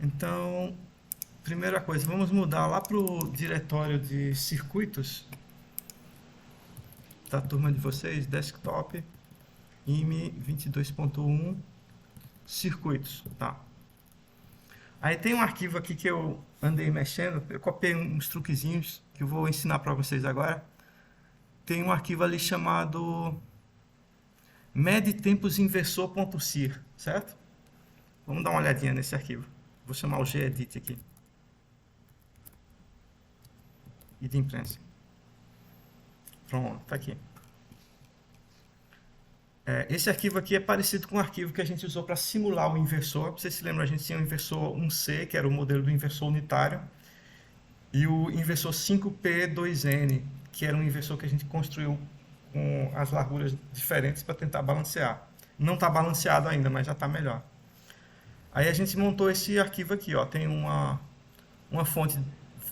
Então, primeira coisa, vamos mudar lá para o diretório de circuitos da turma de vocês, desktop, IME 22.1, circuitos, tá? Aí tem um arquivo aqui que eu andei mexendo, eu copiei uns truquezinhos que eu vou ensinar para vocês agora. Tem um arquivo ali chamado medtemposinversor.cir, certo? Vamos dar uma olhadinha nesse arquivo. Vou chamar o gedit aqui. E de imprensa. Pronto, tá aqui. Esse arquivo aqui é parecido com o arquivo que a gente usou para simular o inversor. Vocês se lembram, a gente tinha o inversor 1C, que era o modelo do inversor unitário, e o inversor 5P2N, que era um inversor que a gente construiu com as larguras diferentes para tentar balancear. Não está balanceado ainda, mas já está melhor. Aí a gente montou esse arquivo aqui, ó. Tem uma fonte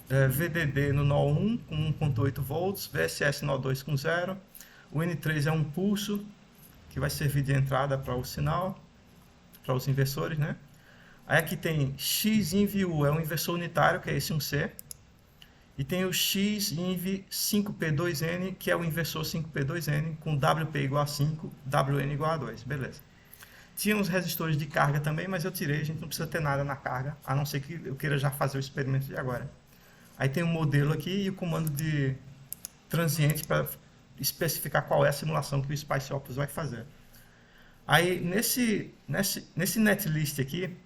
VDD no nó 1 com 1.8 volts, VSS nó 2 com 0. O N3 é um pulso que vai servir de entrada para o sinal, para os inversores, né? Aí aqui tem XINV-U, é um inversor unitário, que é esse 1C. E tem o XINV5P2N, que é o inversor 5P2N, com WP igual a 5, WN igual a 2, beleza. Tinha uns resistores de carga também, mas eu tirei, a gente não precisa ter nada na carga, a não ser que eu queira já fazer o experimento de agora. Aí tem um modelo aqui e o comando de transiente para especificar qual é a simulação que o SpiceOpus vai fazer. Aí nesse netlist aqui,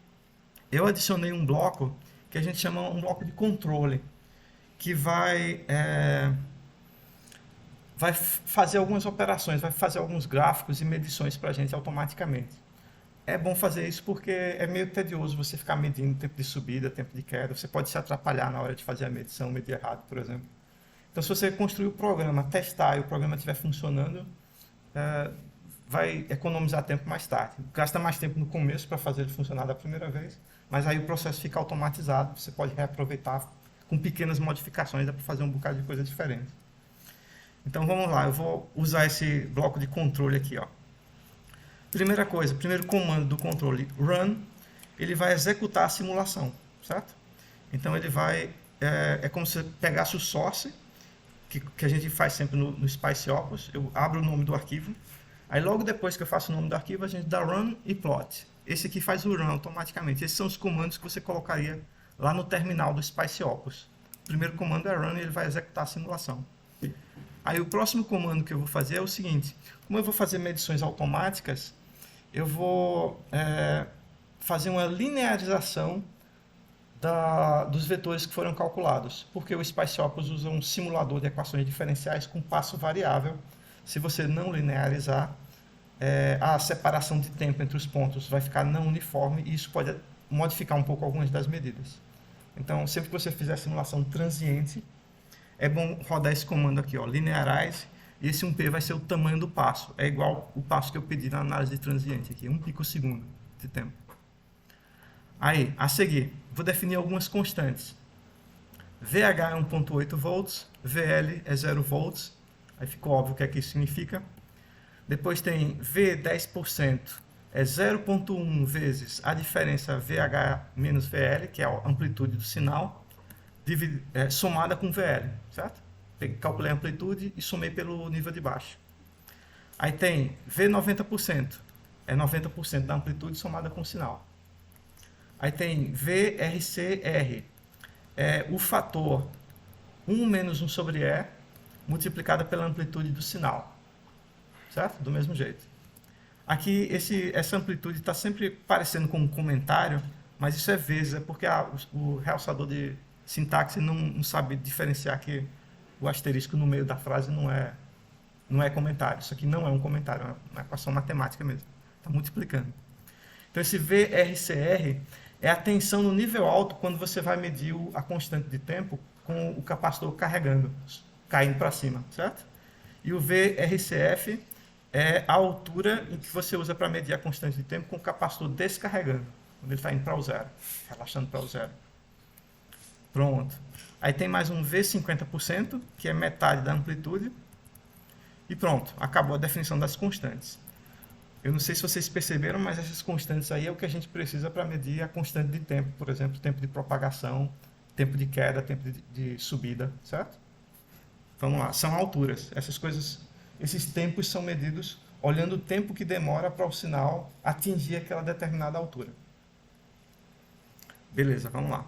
eu adicionei um bloco que a gente chama um bloco de controle, que vai fazer algumas operações, vai fazer alguns gráficos e medições para a gente automaticamente. É bom fazer isso porque é meio tedioso você ficar medindo tempo de subida, tempo de queda. Você pode se atrapalhar na hora de fazer a medição, medir errado, por exemplo. Então, se você construir o programa, testar e o programa estiver funcionando, vai economizar tempo mais tarde. Gasta mais tempo no começo para fazer ele funcionar da primeira vez, mas aí o processo fica automatizado, você pode reaproveitar com pequenas modificações, dá para fazer um bocado de coisa diferente. Então vamos lá, eu vou usar esse bloco de controle aqui, ó. Primeira coisa, primeiro comando do controle run, ele vai executar a simulação, certo? Então ele vai, é como se pegasse o source, que a gente faz sempre no SpiceOpus, eu abro o nome do arquivo, aí logo depois que eu faço o nome do arquivo, a gente dá run e plot. Esse aqui faz o run automaticamente, esses são os comandos que você colocaria lá no terminal do SpiceOpus. O primeiro comando é run e ele vai executar a simulação. Aí o próximo comando que eu vou fazer é o seguinte, como eu vou fazer medições automáticas, eu vou fazer uma linearização dos vetores que foram calculados, porque o SpiceOpus usa um simulador de equações diferenciais com passo variável. Se você não linearizar, a separação de tempo entre os pontos vai ficar não uniforme e isso pode modificar um pouco algumas das medidas. Então, sempre que você fizer simulação transiente, é bom rodar esse comando aqui, ó, linearize, e esse 1P vai ser o tamanho do passo. É igual o passo que eu pedi na análise de transiente aqui, 1 picosegundo de tempo. Aí, a seguir, vou definir algumas constantes. VH é 1.8 volts, VL é 0 volts, aí ficou óbvio o que é que isso significa. Depois tem V 10%, é 0.1 vezes a diferença VH menos VL, que é a amplitude do sinal, somada com VL, certo? Calculei a amplitude e somei pelo nível de baixo. Aí tem V 90%, é 90% da amplitude somada com o sinal. Aí tem VRCR, é o fator 1 menos 1 sobre E multiplicado pela amplitude do sinal, certo? Do mesmo jeito. Aqui essa amplitude está sempre parecendo com um comentário, mas isso é vezes, é porque o realçador de sintaxe não sabe diferenciar que o asterisco no meio da frase não é comentário. Isso aqui não é um comentário, é uma equação matemática mesmo. Está multiplicando. Então esse VRCR é a tensão no nível alto quando você vai medir a constante de tempo com o capacitor carregando, caindo para cima, certo? E o VRCF é a altura em que você usa para medir a constante de tempo com o capacitor descarregando, quando ele está indo para o zero, relaxando para o zero. Pronto. Aí tem mais um V50%, que é metade da amplitude. E pronto, acabou a definição das constantes. Eu não sei se vocês perceberam, mas essas constantes aí é o que a gente precisa para medir a constante de tempo, por exemplo, tempo de propagação, tempo de queda, tempo de subida, certo? Vamos lá, são alturas. Essas coisas, esses tempos são medidos olhando o tempo que demora para o sinal atingir aquela determinada altura. Beleza, vamos lá.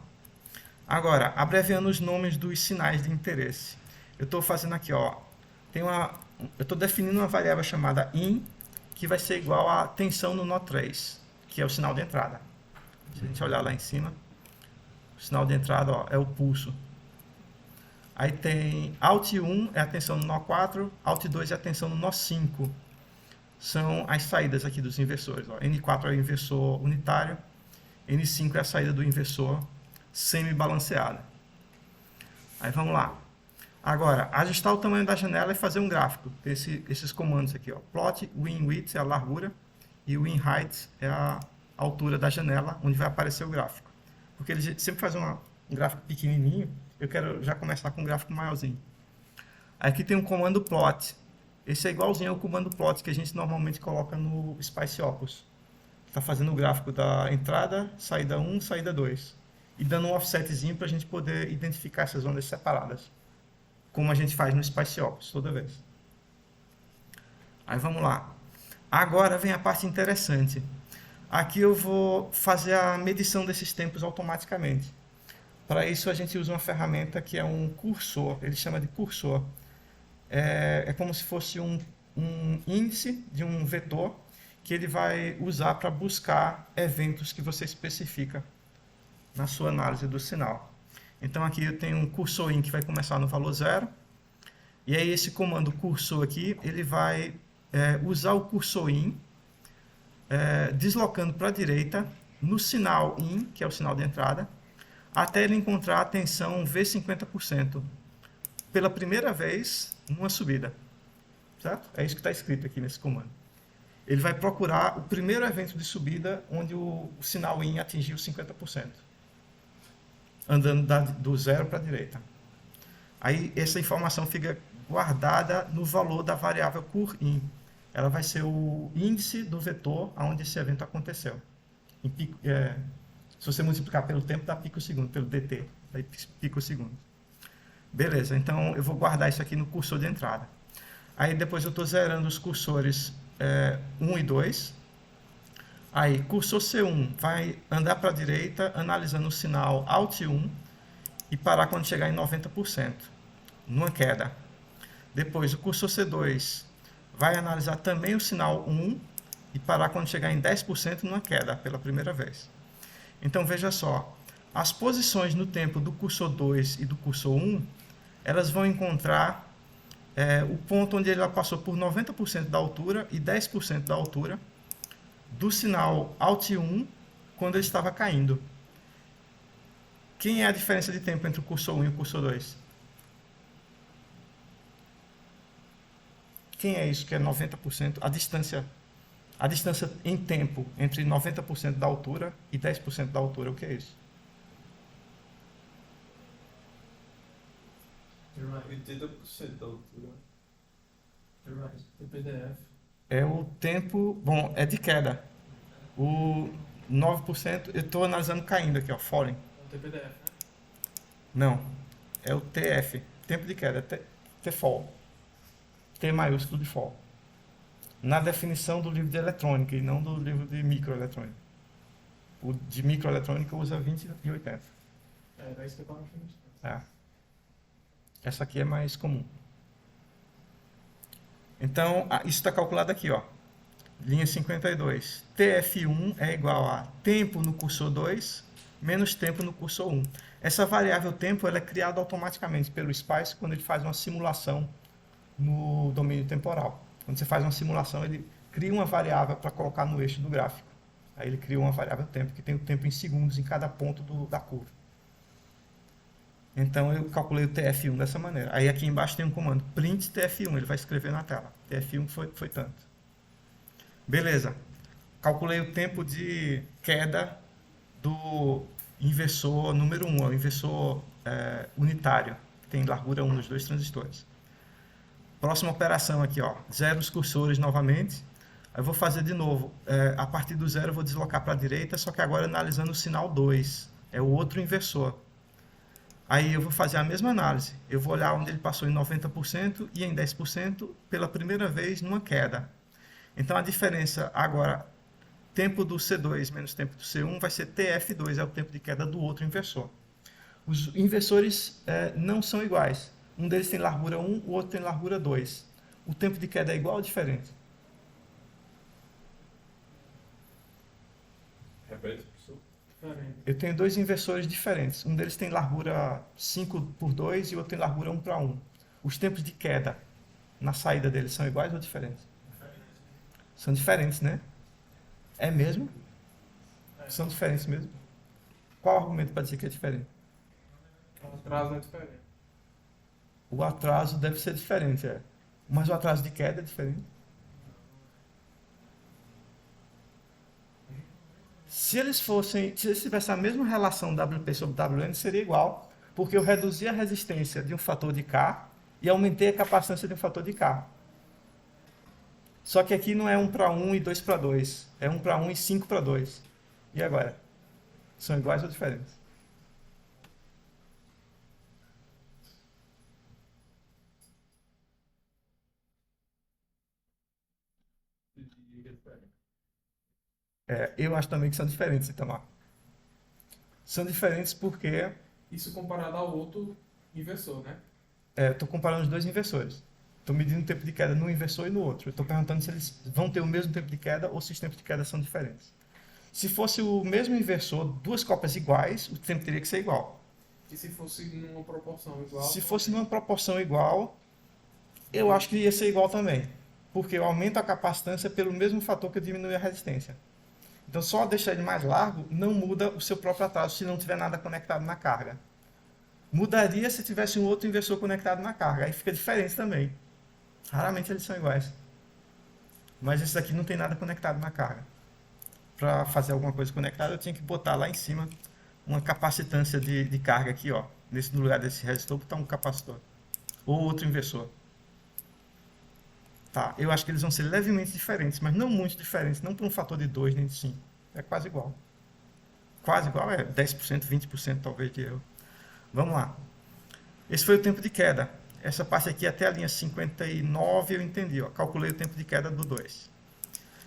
Agora, abreviando os nomes dos sinais de interesse. Eu estou fazendo aqui, ó, eu estou definindo uma variável chamada in, que vai ser igual a tensão no nó 3, que é o sinal de entrada. Se a gente olhar lá em cima, o sinal de entrada, ó, é o pulso. Aí tem Alt1 é a tensão no nó 4, Alt2 é a tensão no nó 5. São as saídas aqui dos inversores. Ó. N4 é o inversor unitário, N5 é a saída do inversor semi-balanceada. Aí vamos lá. Agora, ajustar o tamanho da janela e fazer um gráfico. Esses comandos aqui, ó. Plot win width é a largura e win height é a altura da janela onde vai aparecer o gráfico. Porque ele sempre faz um gráfico pequenininho, eu quero já começar com um gráfico maiorzinho. Aqui tem um comando plot. Esse é igualzinho ao comando plot que a gente normalmente coloca no Spice Opus. Está fazendo o gráfico da entrada, saída 1, saída 2. E dando um offsetzinho para a gente poder identificar essas ondas separadas. Como a gente faz no Spice Opus toda vez. Aí vamos lá. Agora vem a parte interessante. Aqui eu vou fazer a medição desses tempos automaticamente. Para isso a gente usa uma ferramenta que é um cursor, ele chama de cursor. É como se fosse um índice de um vetor que ele vai usar para buscar eventos que você especifica na sua análise do sinal. Então aqui eu tenho um cursor in que vai começar no valor 0. E aí esse comando cursor aqui, ele vai usar o cursor in, deslocando para a direita no sinal in, que é o sinal de entrada, até ele encontrar a tensão V50% pela primeira vez numa subida. Certo? É isso que está escrito aqui nesse comando. Ele vai procurar o primeiro evento de subida onde o sinal in atingiu 50%. Andando do 0 para a direita. Aí essa informação fica guardada no valor da variável cur_in. Ela vai ser o índice do vetor onde esse evento aconteceu. Se você multiplicar pelo tempo, dá pico-segundo, pelo dt, daí pico-segundo. Beleza, então eu vou guardar isso aqui no cursor de entrada. Aí depois eu estou zerando os cursores 1 e 2. Aí, cursor C1 vai andar para a direita, analisando o sinal Alt1 e parar quando chegar em 90%, numa queda. Depois, o cursor C2 vai analisar também o sinal 1 e parar quando chegar em 10% numa queda, pela primeira vez. Então, veja só, as posições no tempo do cursor 2 e do cursor 1, elas vão encontrar o ponto onde ele passou por 90% da altura e 10% da altura do sinal Alt1 quando ele estava caindo. Quem é a diferença de tempo entre o cursor 1 e o cursor 2? Quem é isso que é 90%? A distância em tempo entre 90% da altura e 10% da altura, o que é isso? 80% da altura. TPDF. É o tempo, bom, é de queda. O 9%, eu estou analisando caindo aqui, ó, falling. É o TPDF, né? Não, é o TF, tempo de queda, T-fall. T maiúsculo de fall. Na definição do livro de eletrônica e não do livro de microeletrônica. O de microeletrônica usa 20 e 80. Era isso que eu estava achando. É. Essa aqui é mais comum. Então, isso está calculado aqui, ó. Linha 52. TF1 é igual a tempo no cursor 2 menos tempo no cursor 1. Essa variável tempo ela é criada automaticamente pelo Spice quando ele faz uma simulação no domínio temporal. Quando você faz uma simulação, ele cria uma variável para colocar no eixo do gráfico. Aí ele cria uma variável tempo, que tem o tempo em segundos em cada ponto da curva. Então eu calculei o TF1 dessa maneira. Aí aqui embaixo tem um comando, print TF1, ele vai escrever na tela. TF1 foi tanto. Beleza. Calculei o tempo de queda do inversor número 1, o inversor unitário, que tem largura 1 nos dois transistores. Próxima operação aqui, ó, zero os cursores novamente. Aí eu vou fazer de novo. A partir do zero eu vou deslocar para a direita, só que agora analisando o sinal 2. É o outro inversor. Aí eu vou fazer a mesma análise. Eu vou olhar onde ele passou em 90% e em 10% pela primeira vez numa queda. Então a diferença agora, tempo do C2 menos tempo do C1 vai ser TF2, é o tempo de queda do outro inversor. Os inversores não são iguais. Um deles tem largura 1, o outro tem largura 2. O tempo de queda é igual ou diferente? Repete, professor. Diferente. Eu tenho dois inversores diferentes. Um deles tem largura 5/2 e o outro tem largura 1/1. Os tempos de queda na saída deles são iguais ou diferentes? São diferentes, né? É mesmo? São diferentes mesmo? Qual argumento para dizer que é diferente? O atraso é diferente. O atraso deve ser diferente, é. Mas o atraso de queda é diferente. Se eles tivessem a mesma relação WP sobre WN, seria igual, porque eu reduzi a resistência de um fator de K e aumentei a capacitância de um fator de K. Só que aqui não é 1/1 e 2/2, é 1/1 e 5/2. E agora? São iguais ou diferentes? Eu acho também que são diferentes, Itamar. São diferentes porque Isso comparado ao outro inversor, né? estou comparando os dois inversores. Estou medindo o tempo de queda no inversor e no outro. Estou perguntando se eles vão ter o mesmo tempo de queda ou se os tempos de queda são diferentes. Se fosse o mesmo inversor, duas cópias iguais, o tempo teria que ser igual. E se fosse numa proporção igual? Se fosse numa proporção igual, eu acho que ia ser igual também. Porque eu aumento a capacitância pelo mesmo fator que eu diminui a resistência. Então, só deixar ele mais largo não muda o seu próprio atraso se não tiver nada conectado na carga. Mudaria se tivesse um outro inversor conectado na carga. Aí fica diferente também. Raramente eles são iguais. Mas esse aqui não tem nada conectado na carga. Para fazer alguma coisa conectada, eu tinha que botar lá em cima uma capacitância de carga aqui, ó. No lugar desse resistor, botar um capacitor. Ou outro inversor. Tá, eu acho que eles vão ser levemente diferentes, mas não muito diferentes. Não por um fator de 2 nem de 5. É quase igual. Quase igual, é 10%, 20% talvez de erro. Vamos lá. Esse foi o tempo de queda. Essa parte aqui até a linha 59 eu entendi. Ó. Calculei o tempo de queda do 2.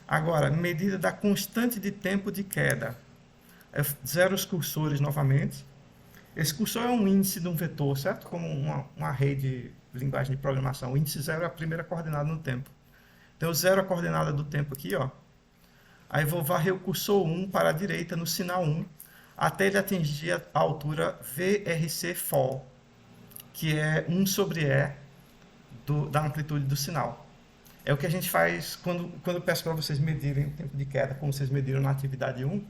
Agora, medida da constante de tempo de queda. Eu zero os cursores novamente. Esse cursor é um índice de um vetor, certo? Como um array de linguagem de programação. O índice 0 é a primeira coordenada no tempo. Então, eu zero a coordenada do tempo aqui, ó. Aí vou varrer o cursor 1 para a direita no sinal 1, até ele atingir a altura VRC fall, que é 1 sobre E da amplitude do sinal. É o que a gente faz quando eu peço para vocês medirem o tempo de queda, como vocês mediram na atividade 1.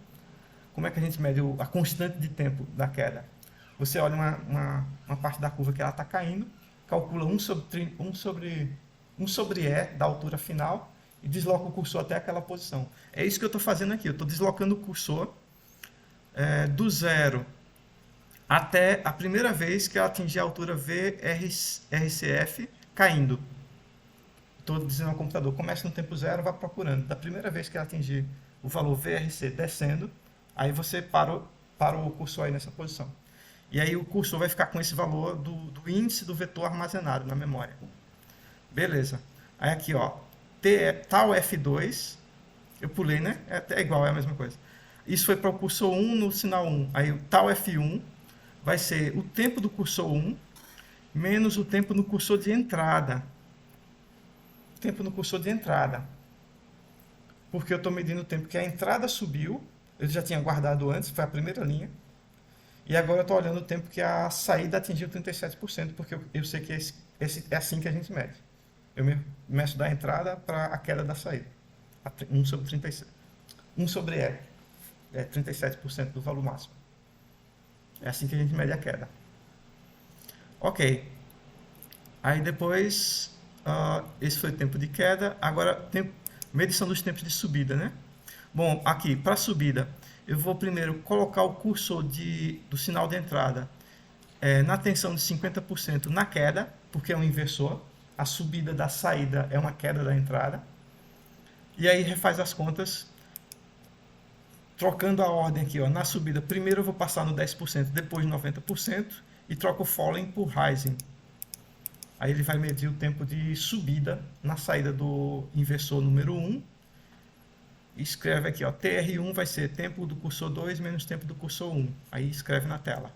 Como é que a gente mede a constante de tempo da queda? Você olha uma parte da curva que ela está caindo, calcula 1 sobre E da altura final e desloca o cursor até aquela posição. É isso que eu estou fazendo aqui. Eu estou deslocando o cursor do zero até a primeira vez que ela atingir a altura VRCF caindo. Estou dizendo ao computador, começa no tempo zero, vai procurando. Da primeira vez que ela atingir o valor VRC descendo, aí você para o cursor aí nessa posição. E aí o cursor vai ficar com esse valor do índice do vetor armazenado na memória. Beleza. Aí aqui, ó, tal F2, eu pulei, né? É igual, é a mesma coisa. Isso foi para o cursor 1 no sinal 1. Aí o tal F1 vai ser o tempo do cursor 1 menos o tempo no cursor de entrada. Tempo no cursor de entrada. Porque eu estou medindo o tempo que a entrada subiu, eu já tinha guardado antes, foi a primeira linha. E agora eu estou olhando o tempo que a saída atingiu 37%, porque eu sei que é assim que a gente mede. Eu meço da entrada para a queda da saída. 1 sobre 37. 1 sobre E. É 37% do valor máximo. É assim que a gente mede a queda. Ok. Aí depois, esse foi o tempo de queda. Agora, medição dos tempos de subida, né? Bom, aqui, para subida, eu vou primeiro colocar o cursor do sinal de entrada na tensão de 50% na queda, porque é um inversor. A subida da saída é uma queda da entrada. E aí refaz as contas, trocando a ordem aqui, ó, na subida. Primeiro eu vou passar no 10%, depois 90%, e troco o following por rising. Aí ele vai medir o tempo de subida na saída do inversor número 1. E escreve aqui, ó, TR1 vai ser tempo do cursor 2 menos tempo do cursor 1. Aí escreve na tela.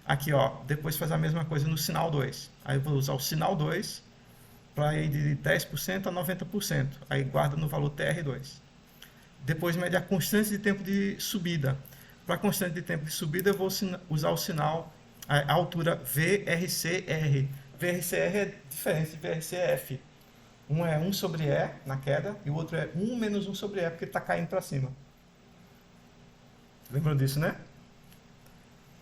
Aqui, ó, depois faz a mesma coisa no sinal 2. Aí eu vou usar o sinal 2 para ir de 10% a 90%. Aí guarda no valor TR2. Depois mede a constante de tempo de subida. Para a constante de tempo de subida, eu vou usar o sinal, a altura VRCR. VRCR é diferente de VRCF. Um é 1 sobre E na queda e o outro é 1 menos 1 sobre E, porque está caindo para cima. Lembram disso, né?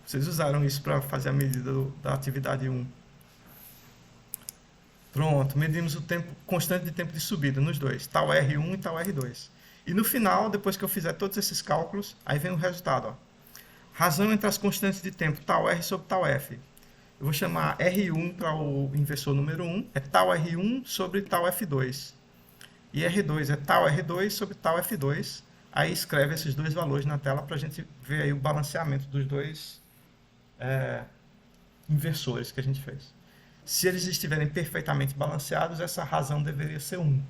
Vocês usaram isso para fazer a medida da atividade 1. Pronto, medimos o tempo constante de tempo de subida nos dois, tal R1 e tal R2. E no final, depois que eu fizer todos esses cálculos, aí vem o resultado. Ó. Razão entre as constantes de tempo tal R sobre tal F. Eu vou chamar R1 para o inversor número 1, é tal R1 sobre tal F2. E R2 é tal R2 sobre tal F2. Aí escreve esses dois valores na tela para a gente ver aí o balanceamento dos dois inversores que a gente fez. Se eles estiverem perfeitamente balanceados, essa razão deveria ser 1.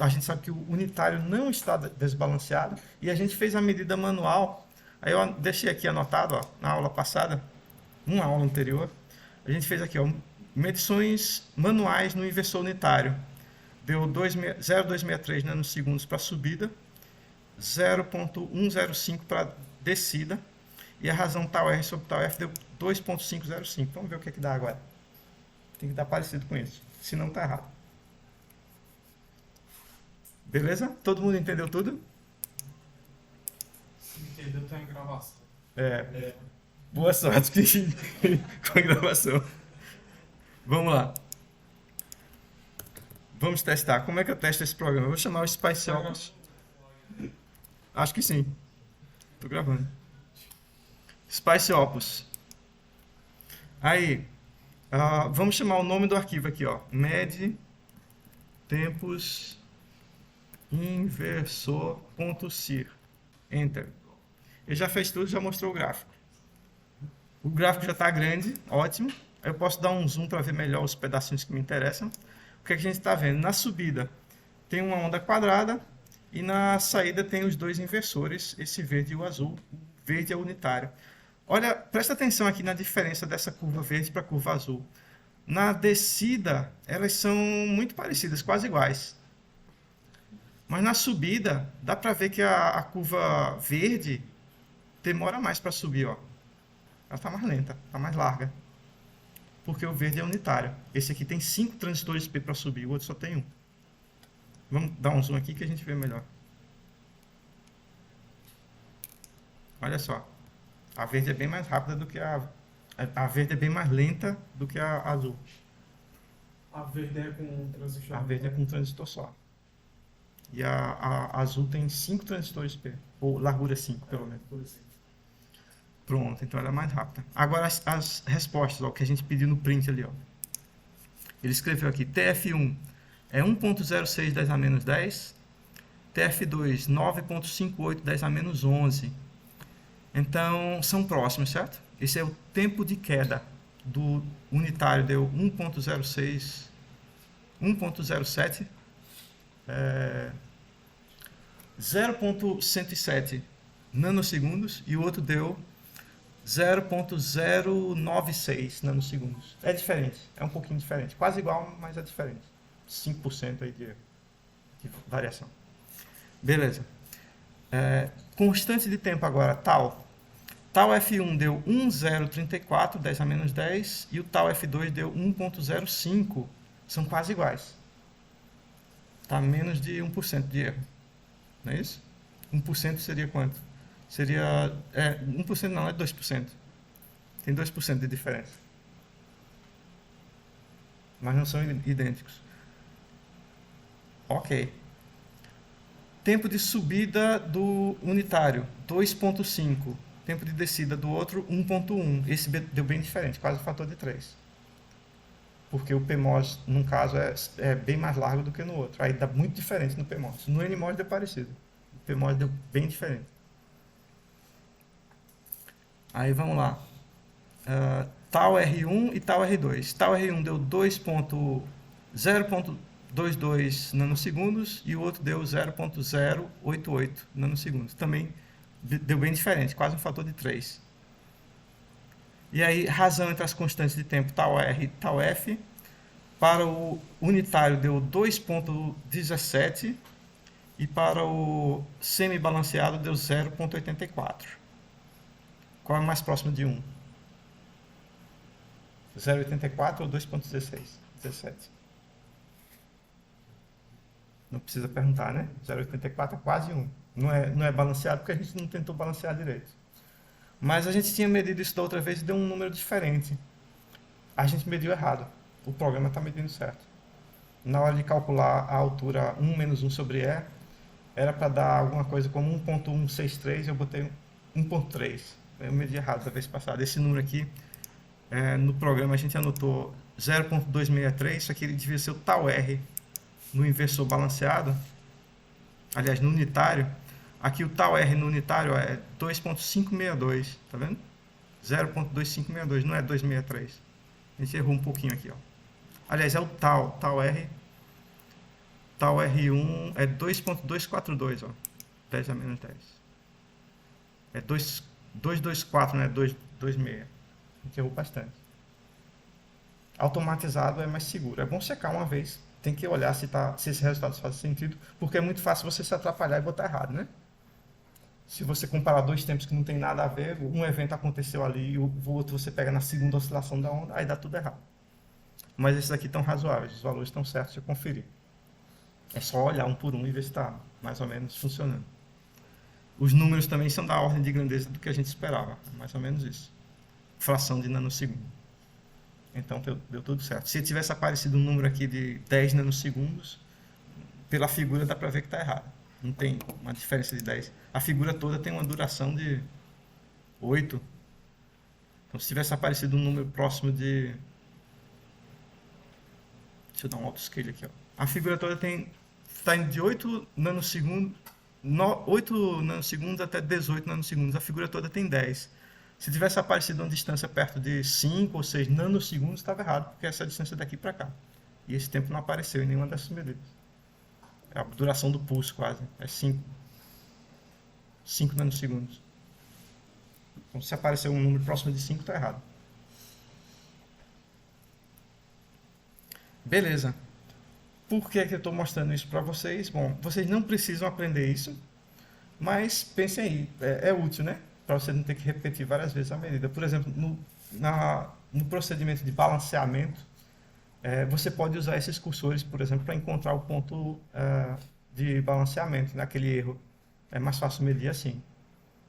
A gente sabe que o unitário não está desbalanceado e a gente fez a medida manual. Aí eu deixei aqui anotado, ó, na aula passada, uma aula anterior, a gente fez aqui, ó, medições manuais no inversor unitário. Deu 0,263 nanosegundos para subida, 0,105 para descida, e a razão tal R sobre tal F deu 2,505. Vamos ver o que dá agora. Tem que dar parecido com isso, senão está errado. Beleza? Todo mundo entendeu tudo? Se entendeu, tá em gravação. Boa sorte com a gravação. Vamos lá. Vamos testar. Como é que eu testo esse programa? Eu vou chamar o Spice Opus. Acho que sim. Estou gravando. Spice Opus. Aí, vamos chamar o nome do arquivo aqui, ó. Med tempos inversor.cir. Enter. Ele já fez tudo, já mostrou o gráfico. O gráfico já está grande, ótimo. Eu posso dar um zoom para ver melhor os pedacinhos que me interessam. O que a gente está vendo? Na subida tem uma onda quadrada e na saída tem os dois inversores, esse verde e o azul. O verde é unitário. Olha, presta atenção aqui na diferença dessa curva verde para a curva azul. Na descida, elas são muito parecidas, quase iguais. Mas na subida, dá para ver que a curva verde demora mais para subir, ó. Ela está mais lenta, está mais larga. Porque o verde é unitário. Esse aqui tem 5 transistores P para subir, o outro só tem 1. Vamos dar um zoom aqui que a gente vê melhor. Olha só. A verde é bem mais rápida do que a verde é bem mais lenta do que a azul. A verde é com um transistor. A verde é com um transistor só. E a azul tem 5 transistores P. Ou largura 5, pelo menos. Pronto, então ela é mais rápida. Agora as respostas, ó, que a gente pediu no print ali, ó. Ele escreveu aqui, TF1 é 1.06 10 a menos 10, TF2 9.58 10 a menos 11. Então, são próximos, certo? Esse é o tempo de queda do unitário, deu 1.06, 1.07, 0.107 nanosegundos e o outro deu 0.096 nanosegundos. É diferente, é um pouquinho diferente. Quase igual, mas é diferente. 5% aí de variação. Beleza. Constante de tempo agora, tal. Tal F1 deu 1,034, 10 a menos 10, e o tal F2 deu 1,05. São quase iguais. Está menos de 1% de erro. Não é isso? 1% seria quanto? Seria 1% não, é 2%. Tem 2% de diferença. Mas não são idênticos. Ok. Tempo de subida do unitário, 2.5. Tempo de descida do outro, 1.1. Esse deu bem diferente, quase o fator de 3. porque o PMOS, num caso, é bem mais largo do que no outro. Aí dá muito diferente no PMOS. No NMOS deu parecido. O PMOS deu bem diferente. Aí vamos lá. Tal R1 e tal R2. Tal R1 deu 0,22 nanosegundos e o outro deu 0,088 nanosegundos. Também deu bem diferente, quase um fator de 3. E aí, razão entre as constantes de tempo tal R e tal F. Para o unitário deu 2,17 e para o semi-balanceado deu 0,84. Qual é mais próximo de 1? 0,84 ou 2,16? 17. Não precisa perguntar, né? 0,84 é quase 1. Não é balanceado porque a gente não tentou balancear direito. Mas a gente tinha medido isso da outra vez e deu um número diferente. A gente mediu errado. O programa está medindo certo. Na hora de calcular a altura 1 menos 1 sobre E, era para dar alguma coisa como 1,163, eu botei 1,3. Eu medi errado da vez passada. Esse número aqui, no programa a gente anotou 0,263, isso aqui devia ser o tal R no inversor balanceado. Aliás, no unitário. Aqui o tal R no unitário é 2,562, tá vendo? 0,2562, não é 263. A gente errou um pouquinho aqui, ó. Aliás, é o tal R. Tal R1 é 2,242, ó. 10 a menos 10. É 224, né? 226. A gente errou bastante. Automatizado é mais seguro. É bom checar uma vez. Tem que olhar se esses resultados fazem sentido, porque é muito fácil você se atrapalhar e botar errado, né? Se você comparar dois tempos que não tem nada a ver, um evento aconteceu ali e o outro você pega na segunda oscilação da onda, aí dá tudo errado. Mas esses aqui estão razoáveis, os valores estão certos de conferir. É só olhar um por um e ver se está mais ou menos funcionando. Os números também são da ordem de grandeza do que a gente esperava, mais ou menos isso. Fração de nanosegundo. Então deu tudo certo. Se tivesse aparecido um número aqui de 10 nanosegundos, pela figura dá para ver que está errado. Não tem uma diferença de 10. A figura toda tem uma duração de 8. Então, se tivesse aparecido um número próximo de... Deixa eu dar um autoscale aqui, ó. A figura toda está indo de 8 nanosegundos, 8 nanosegundos até 18 nanosegundos. A figura toda tem 10. Se tivesse aparecido uma distância perto de 5 ou 6 nanosegundos, estava errado, porque essa é a distância daqui para cá. E esse tempo não apareceu em nenhuma dessas medidas. A duração do pulso quase é 5 nanosegundos. Então, se aparecer um número próximo de 5, está errado. Beleza. Por que eu estou mostrando isso para vocês? Bom, vocês não precisam aprender isso, mas pensem aí, é útil, né? Para você não ter que repetir várias vezes a medida. Por exemplo, no procedimento de balanceamento, você pode usar esses cursores, por exemplo, para encontrar o ponto de balanceamento, naquele erro. É mais fácil medir assim.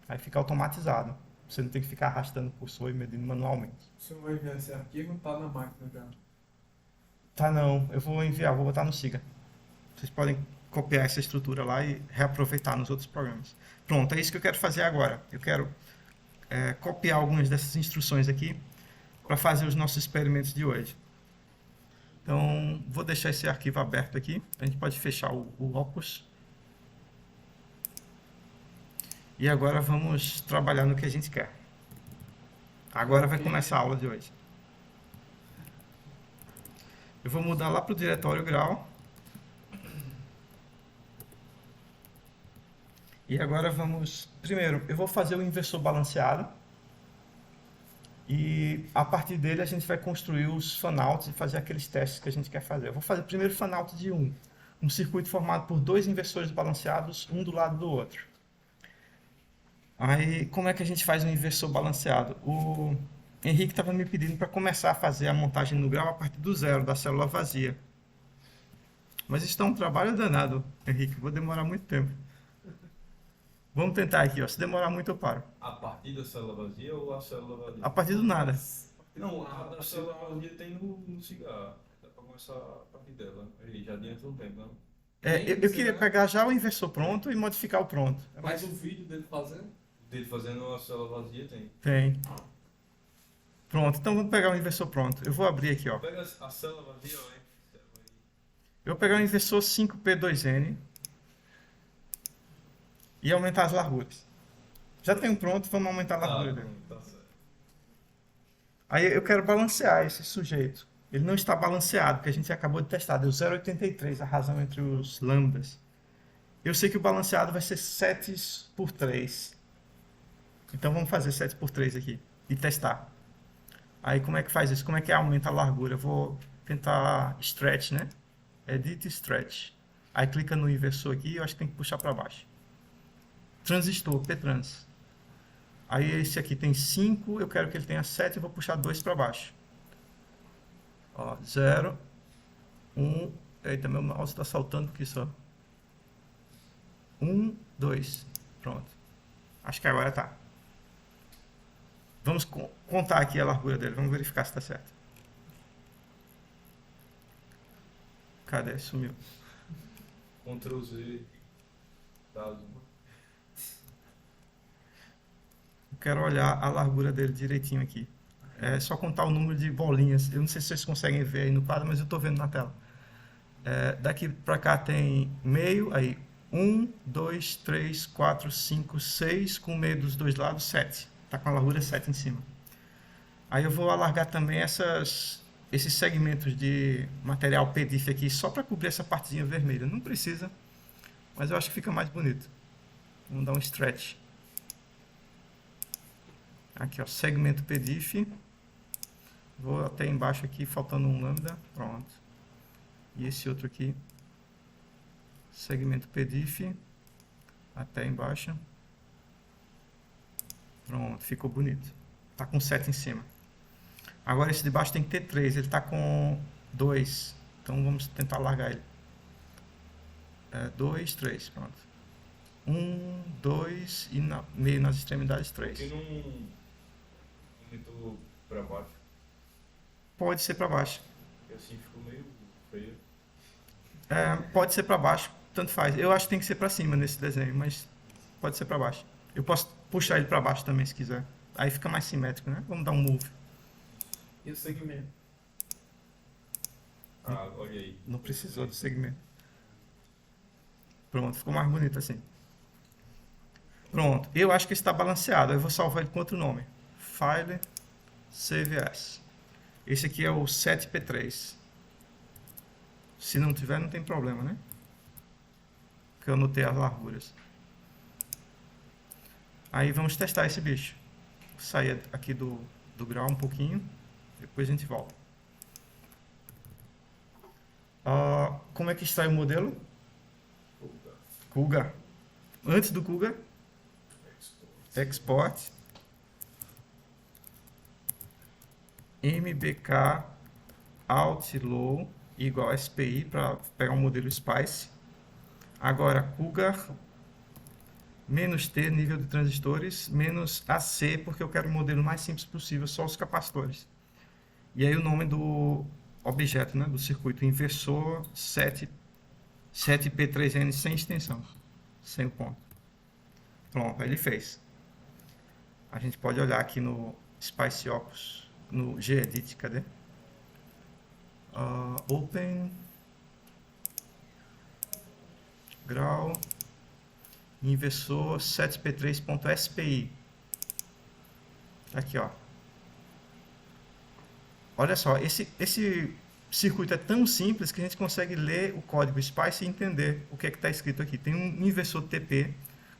Aí fica automatizado. Você não tem que ficar arrastando o cursor e medindo manualmente. Você vai enviar esse arquivo, tá na máquina já. Tá, não. Eu vou enviar, vou botar no Siga. Vocês podem copiar essa estrutura lá e reaproveitar nos outros programas. Pronto, é isso que eu quero fazer agora. Eu quero copiar algumas dessas instruções aqui para fazer os nossos experimentos de hoje. Então, vou deixar esse arquivo aberto aqui. A gente pode fechar o Opus. E agora vamos trabalhar no que a gente quer. Agora vai começar a aula de hoje. Eu vou mudar lá para o diretório grau. E agora vamos... Primeiro, eu vou fazer o inversor balanceado. E a partir dele a gente vai construir os fanouts e fazer aqueles testes que a gente quer fazer. Eu vou fazer primeiro o fanout de um circuito formado por dois inversores balanceados, um do lado do outro. Aí, como é que a gente faz um inversor balanceado? O Henrique estava me pedindo para começar a fazer a montagem no grau a partir do zero, da célula vazia. Mas isso é um trabalho danado, Henrique. Vou demorar muito tempo. Vamos tentar aqui, ó. Se demorar muito, eu paro. A partir da célula vazia ou a célula vazia? A partir do nada. Não, a célula vazia tem no cigarro. Dá para começar a partir dela. Aí já adianta um tempo, não? Eu queria pegar já o inversor pronto e modificar o pronto. Mas o vídeo dele fazendo? Dele fazendo a célula vazia tem. Tem. Pronto, então vamos pegar o inversor pronto. Eu vou abrir aqui, ó. Pega a célula ali, ó. Hein? Eu vou pegar o inversor 5P2N e aumentar as larguras. Já tenho pronto, vamos aumentar a largura dele. Tá certo. Aí eu quero balancear esse sujeito. Ele não está balanceado, porque a gente acabou de testar. Deu 0,83 a razão entre os lambdas. Eu sei que o balanceado vai ser 7 por 3. Então vamos fazer 7 por 3 aqui e testar. Aí como é que faz isso? Como é que aumenta a largura? Eu vou tentar stretch, né? Edit stretch. Aí clica no inversor aqui, eu acho que tem que puxar para baixo. Transistor, P-trans. Aí esse aqui tem 5, eu quero que ele tenha 7, eu vou puxar 2 para baixo. Ó, 0, 1, eita, meu mouse está saltando aqui só. 1, 2, pronto. Acho que agora tá. Vamos contar aqui a largura dele, vamos verificar se está certo. Cadê? Sumiu. Ctrl Z. Dados. Eu quero olhar a largura dele direitinho aqui. É só contar o número de bolinhas. Eu não sei se vocês conseguem ver aí no quadro, mas eu estou vendo na tela. Daqui para cá tem meio, aí 1, 2, 3, 4, 5, 6, com meio dos dois lados, 7. Está com a largura 7 em cima. Aí eu vou alargar também esses segmentos de material PDIF aqui, só para cobrir essa partezinha vermelha. Não precisa, mas eu acho que fica mais bonito. Vamos dar um stretch. Aqui, ó, segmento PDIF. Vou até embaixo aqui, faltando um lambda. Pronto. E esse outro aqui. Segmento PDIF. Até embaixo. Pronto, ficou bonito. Tá com 7 em cima. Agora esse de baixo tem que ter 3. Ele tá com 2. Então vamos tentar largar ele. 2, 3. Pronto. 1, 2 e meio nas extremidades 3. Aqui não aumentou pra baixo. Pode ser para baixo. E assim ficou meio feio. Pode ser para baixo, tanto faz. Eu acho que tem que ser para cima nesse desenho, mas pode ser para baixo. Eu posso puxar ele para baixo também se quiser. Aí fica mais simétrico, né? Vamos dar um move. E o segmento? Ah, olha aí. Não precisou do segmento. Pronto, ficou mais bonito assim. Pronto, eu acho que está balanceado. Eu vou salvar ele com outro nome. File, Save As. Esse aqui é o 7P3. Se não tiver, não tem problema, né? Porque eu anotei as larguras. Aí vamos testar esse bicho. Vou sair aqui do grau um pouquinho. Depois a gente volta. Como é que extrai o modelo? Kuga. Antes do Kuga, Export. MBK Outlow igual SPI para pegar um modelo Spice. Agora, Cougar menos T, nível de transistores, menos AC, porque eu quero o modelo mais simples possível, só os capacitores. E aí o nome do objeto, né, do circuito, inversor 7P3N sem extensão, sem o ponto. Pronto, aí ele fez. A gente pode olhar aqui no Spice Opus, no gedit, cadê? Open grau inversor 7p3.spi. Aqui, ó. Olha só, esse circuito é tão simples que a gente consegue ler o código Spice e entender o que é que está escrito aqui. Tem um inversor TP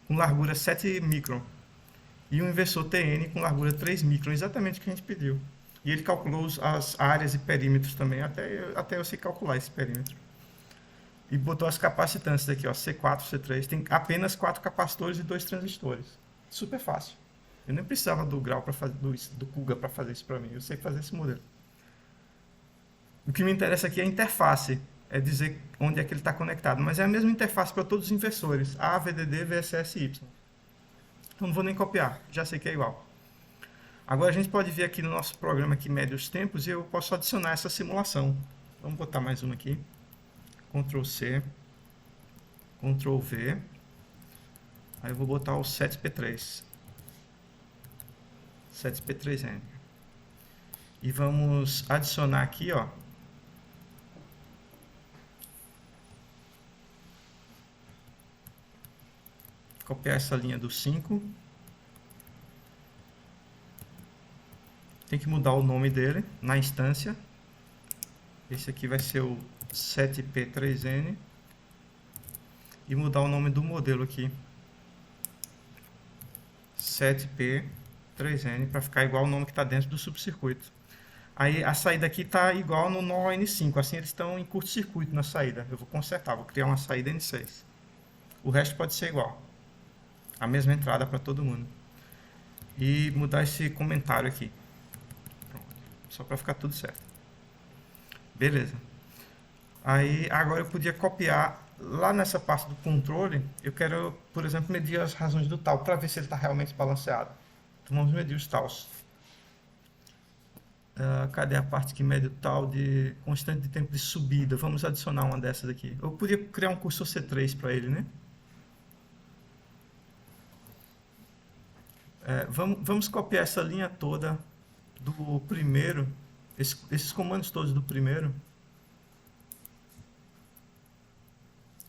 com largura 7 micron e um inversor TN com largura 3 micron, exatamente o que a gente pediu. E ele calculou as áreas e perímetros também, até eu sei calcular esse perímetro. E botou as capacitâncias aqui, ó, C4, C3. Tem apenas 4 capacitores e 2 transistores. Super fácil. Eu nem precisava do grau para fazer do Kuga para fazer isso para mim. Eu sei fazer esse modelo. O que me interessa aqui é a interface, é dizer onde é que ele está conectado. Mas é a mesma interface para todos os inversores, A, VDD, VSS e Y. Então não vou nem copiar, já sei que é igual. Agora a gente pode ver aqui no nosso programa que mede os tempos e eu posso adicionar essa simulação. Vamos botar mais uma aqui. Ctrl C, Ctrl V. Aí eu vou botar o 7P3. 7P3N. E vamos adicionar aqui, ó. Copiar essa linha do 5. Tem que mudar o nome dele na instância. Esse aqui vai ser o 7P3N. E mudar o nome do modelo aqui. 7P3N, para ficar igual o nome que está dentro do subcircuito. Aí a saída aqui está igual no nó N5, assim eles estão em curto-circuito na saída. Eu vou consertar, vou criar uma saída N6. O resto pode ser igual. A mesma entrada para todo mundo. E mudar esse comentário aqui. Pronto. Só para ficar tudo certo. Beleza. Aí agora eu podia copiar lá nessa parte do controle. Eu quero, por exemplo, medir as razões do tal para ver se ele está realmente balanceado. Então vamos medir os taus. Cadê a parte que mede o tal de constante de tempo de subida? Vamos adicionar uma dessas aqui. Eu podia criar um cursor C3 para ele, né? Vamos copiar essa linha toda do primeiro, esses comandos todos do primeiro,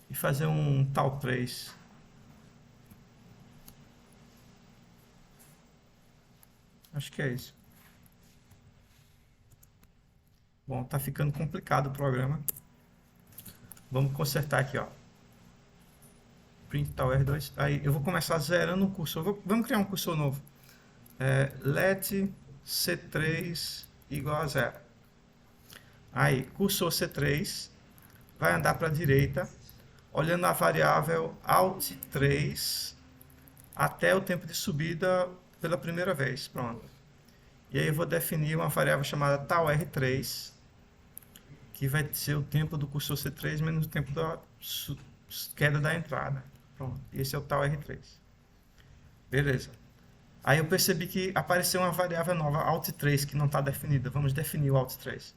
e fazer um tal 3. Acho que é isso. Bom, tá ficando complicado o programa. Vamos consertar aqui, ó. Print tal R2. Aí eu vou começar zerando um cursor. Vamos criar um cursor novo. Let C3 igual a 0. Aí, cursor C3 vai andar para a direita, olhando a variável alt3 até o tempo de subida pela primeira vez. Pronto. E aí eu vou definir uma variável chamada tal R3, que vai ser o tempo do cursor C3 menos o tempo da queda da entrada. Pronto. Esse é o tal R3. Beleza. Aí eu percebi que apareceu uma variável nova, alt3, que não está definida. Vamos definir o alt3.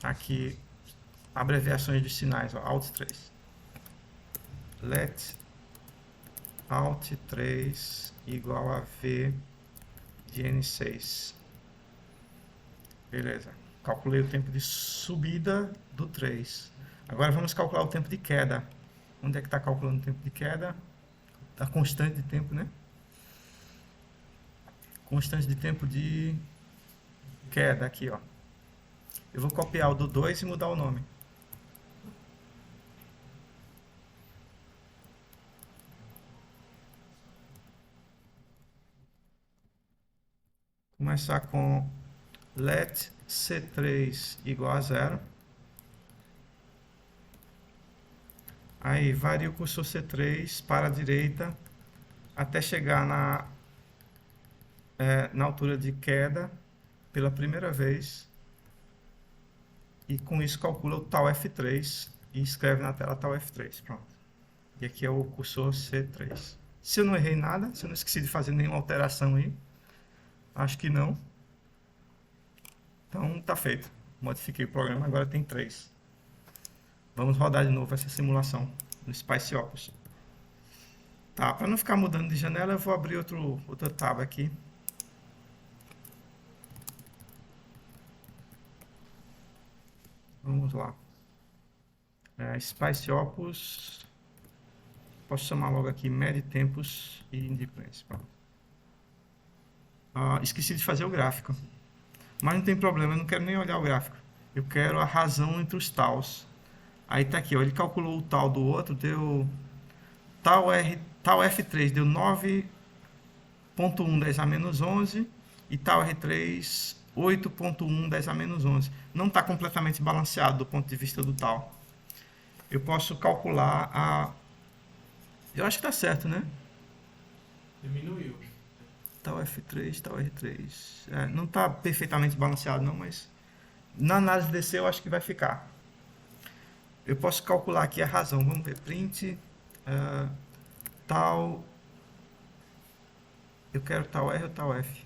Aqui, abreviações de sinais, ó, alt3. Let alt3 igual a v de n6. Beleza. Calculei o tempo de subida do 3. Agora vamos calcular o tempo de queda. Onde é que está calculando o tempo de queda? A constante de tempo, né? Constante de tempo de queda aqui, ó. Eu vou copiar o do 2 e mudar o nome. Começar com let C3 igual a 0. Aí varia o cursor C3 para a direita até chegar na altura de queda pela primeira vez. E com isso calcula o tal F3 e escreve na tela tal F3. Pronto. E aqui é o cursor C3. Se eu não errei nada, se eu não esqueci de fazer nenhuma alteração aí, acho que não. Então tá feito. Modifiquei o programa, agora tem 3. Vamos rodar de novo essa simulação no Spice Opus. Tá, para não ficar mudando de janela, eu vou abrir outra tab aqui. Vamos lá. Spice Opus. Posso chamar logo aqui Mede Tempos e Independência. Esqueci de fazer o gráfico. Mas não tem problema, eu não quero nem olhar o gráfico. Eu quero a razão entre os taus. Aí tá aqui, ó, ele calculou o tal do outro, deu tal F3 deu 9.1 10 a menos 11 e tal R3 8.1 10 a menos 11. Não está completamente balanceado do ponto de vista do tal. Eu posso calcular a... Eu acho que está certo, né? Diminuiu. Tal F3, tal R3. Não está perfeitamente balanceado não, mas na análise DC eu acho que vai ficar. Eu posso calcular aqui a razão. Vamos ver, print tal... Eu quero tal R ou tal F.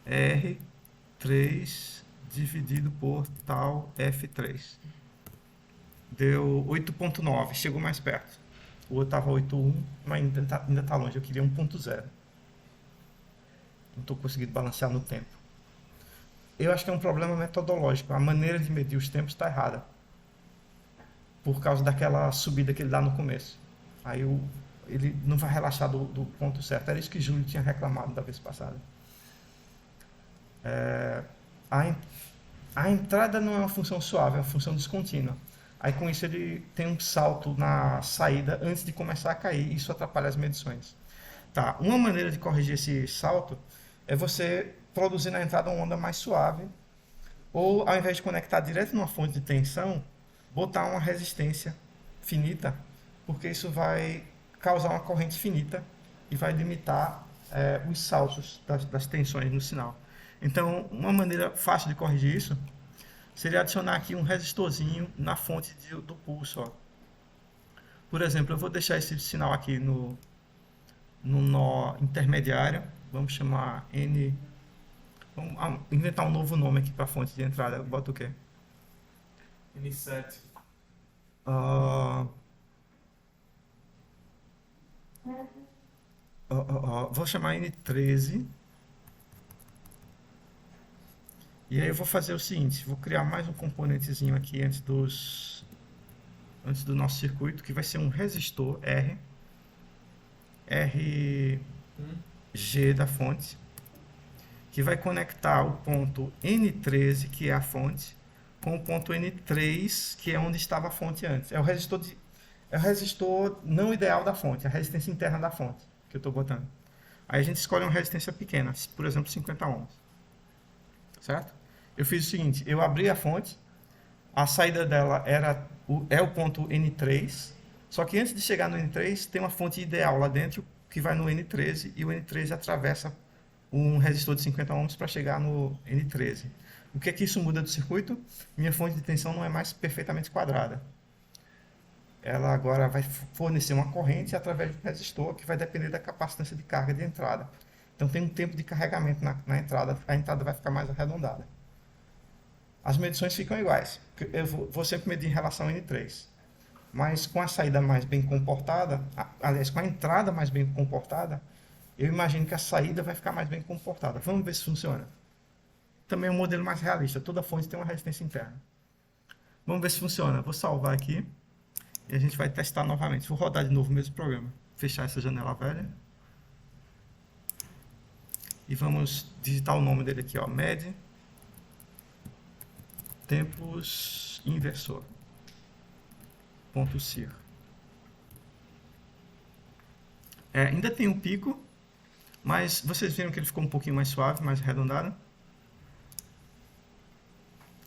R3 dividido por tal F3. Deu 8.9, chegou mais perto. O outro estava 8.1, mas ainda tá longe, eu queria 1.0. Não estou conseguindo balancear no tempo. Eu acho que é um problema metodológico. A maneira de medir os tempos está errada. Por causa daquela subida que ele dá no começo. Aí ele não vai relaxar do ponto certo. Era isso que Júlio tinha reclamado da vez passada. A entrada não é uma função suave, é uma função descontínua. Aí com isso ele tem um salto na saída antes de começar a cair, e isso atrapalha as medições. Tá, uma maneira de corrigir esse salto é você produzir na entrada uma onda mais suave, ou ao invés de conectar direto numa fonte de tensão, botar uma resistência finita, porque isso vai causar uma corrente finita e vai limitar os saltos das tensões no sinal. Então, uma maneira fácil de corrigir isso seria adicionar aqui um resistorzinho na fonte do pulso. Ó. Por exemplo, eu vou deixar esse sinal aqui no nó intermediário. Vamos chamar N. Vamos inventar um novo nome aqui para a fonte de entrada. Bota o quê? N7. Vou chamar N13. E aí eu vou fazer o seguinte, vou criar mais um componentezinho aqui antes do nosso circuito, que vai ser um resistor RG da fonte, que vai conectar o ponto N13, que é a fonte, com o ponto N3, que é onde estava a fonte antes. É o resistor não ideal da fonte, a resistência interna da fonte que eu estou botando. Aí a gente escolhe uma resistência pequena, por exemplo, 50 ohms. Certo? Eu fiz o seguinte, eu abri a fonte, a saída dela é o ponto N3, só que antes de chegar no N3, tem uma fonte ideal lá dentro, que vai no N13, e o N13 atravessa um resistor de 50 ohms para chegar no N13. O que é que isso muda do circuito? Minha fonte de tensão não é mais perfeitamente quadrada. Ela agora vai fornecer uma corrente através do resistor, que vai depender da capacitância de carga de entrada. Então tem um tempo de carregamento na entrada, a entrada vai ficar mais arredondada. As medições ficam iguais. Eu vou sempre medir em relação a N3. Mas com a saída mais bem comportada, aliás, com a entrada mais bem comportada, eu imagino que a saída vai ficar mais bem comportada. Vamos ver se funciona. Também é um modelo mais realista. Toda fonte tem uma resistência interna. Vamos ver se funciona. Vou salvar aqui e a gente vai testar novamente. Vou rodar de novo o mesmo programa. Fechar essa janela velha. E vamos digitar o nome dele aqui, ó, MED tempos inversor .cir. Ainda tem um pico, mas vocês viram que ele ficou um pouquinho mais suave, mais arredondado.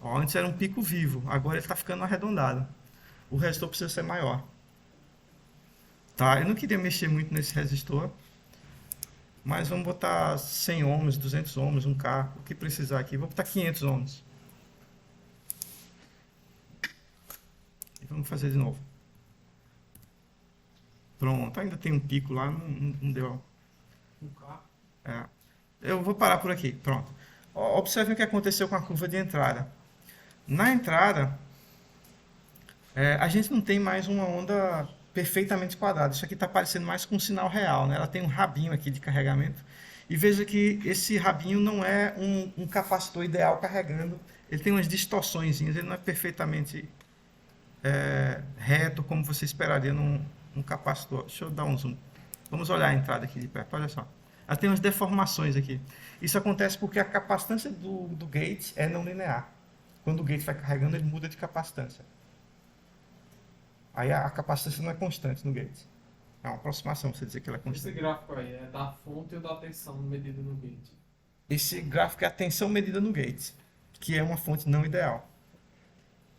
Ó, antes era um pico vivo, agora ele está ficando arredondado. O resistor precisa ser maior. Tá, eu não queria mexer muito nesse resistor, mas vamos botar 100 ohms, 200 ohms, 1K, o que precisar aqui. Vou botar 500 ohms. Vamos fazer de novo. Pronto, ainda tem um pico lá, não deu. Eu vou parar por aqui, pronto. Observe o que aconteceu com a curva de entrada. Na entrada, a gente não tem mais uma onda perfeitamente quadrada. Isso aqui está parecendo mais com um sinal real, né? Ela tem um rabinho aqui de carregamento. E veja que esse rabinho não é um capacitor ideal carregando. Ele tem umas distorções, ele não é perfeitamente reto como você esperaria num capacitor. Deixa eu dar um zoom. Vamos olhar a entrada aqui de perto, olha só. Ela tem umas deformações aqui. Isso acontece porque a capacitância do gate é não linear. Quando o gate vai carregando, ele muda de capacitância. Aí a capacitância não é constante no gate. É uma aproximação, você dizer que ela é constante. Esse gráfico aí é da fonte ou da tensão medida no gate? Esse gráfico é a tensão medida no gate, que é uma fonte não ideal,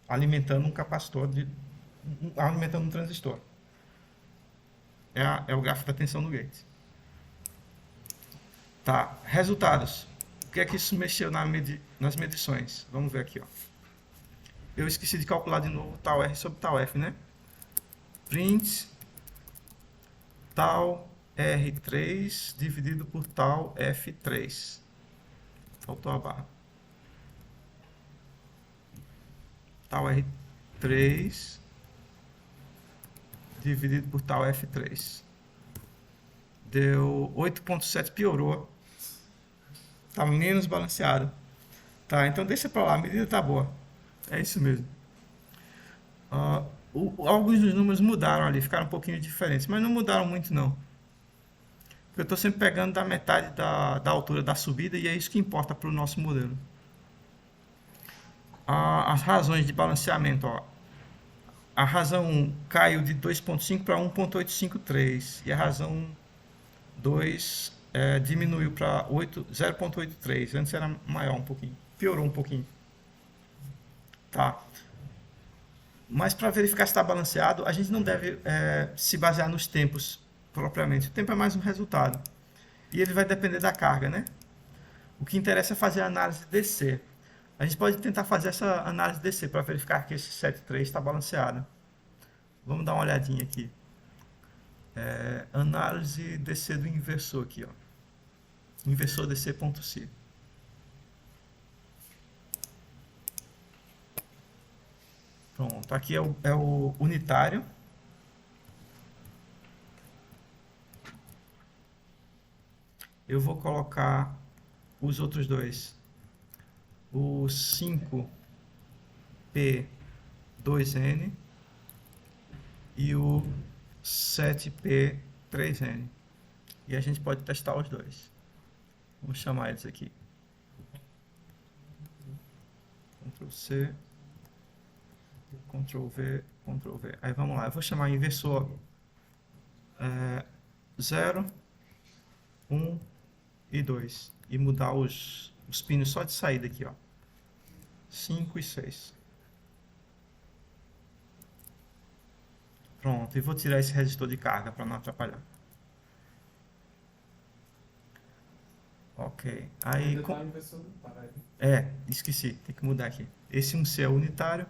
alimentando um capacitor, alimentando um transistor. É o gráfico da tensão no gate. Tá, resultados. O que é que isso mexeu nas medições? Vamos ver aqui, ó. Eu esqueci de calcular de novo tal R sobre tal F, né? Print tal R3 dividido por tal F3. Faltou a barra. Tal R3 dividido por tal F3. Deu 8.7, piorou. Tá menos balanceado. Tá, então deixa pra lá, a medida tá boa. É isso mesmo. Ah, alguns dos números mudaram ali, ficaram um pouquinho diferentes, mas não mudaram muito não. Porque eu estou sempre pegando da metade da altura da subida e é isso que importa para o nosso modelo. As razões de balanceamento, ó. A razão 1 caiu de 2,5 para 1,853 e a razão 2 diminuiu para 0,83. Antes era maior um pouquinho, piorou um pouquinho. Tá. Mas para verificar se está balanceado, a gente não deve se basear nos tempos propriamente. O tempo é mais um resultado. E ele vai depender da carga, né? O que interessa é fazer a análise DC. A gente pode tentar fazer essa análise DC para verificar que esse 7,3 está balanceado. Vamos dar uma olhadinha aqui. Análise DC do inversor aqui, ó. Inversor DC.C. Pronto, aqui é o unitário. Eu vou colocar os outros dois. O 5P2N e o 7P3N. E a gente pode testar os dois. Vamos chamar eles aqui. Ctrl C, Ctrl V, Ctrl V. Aí vamos lá, eu vou chamar inversor 0, 1 e 2. E mudar os pinos só de saída aqui, ó. 5 e 6. Pronto, e vou tirar esse resistor de carga para não atrapalhar. Ok. Aí, Ainda tá inversor unitário. esqueci, tem que mudar aqui. Esse 1C é unitário.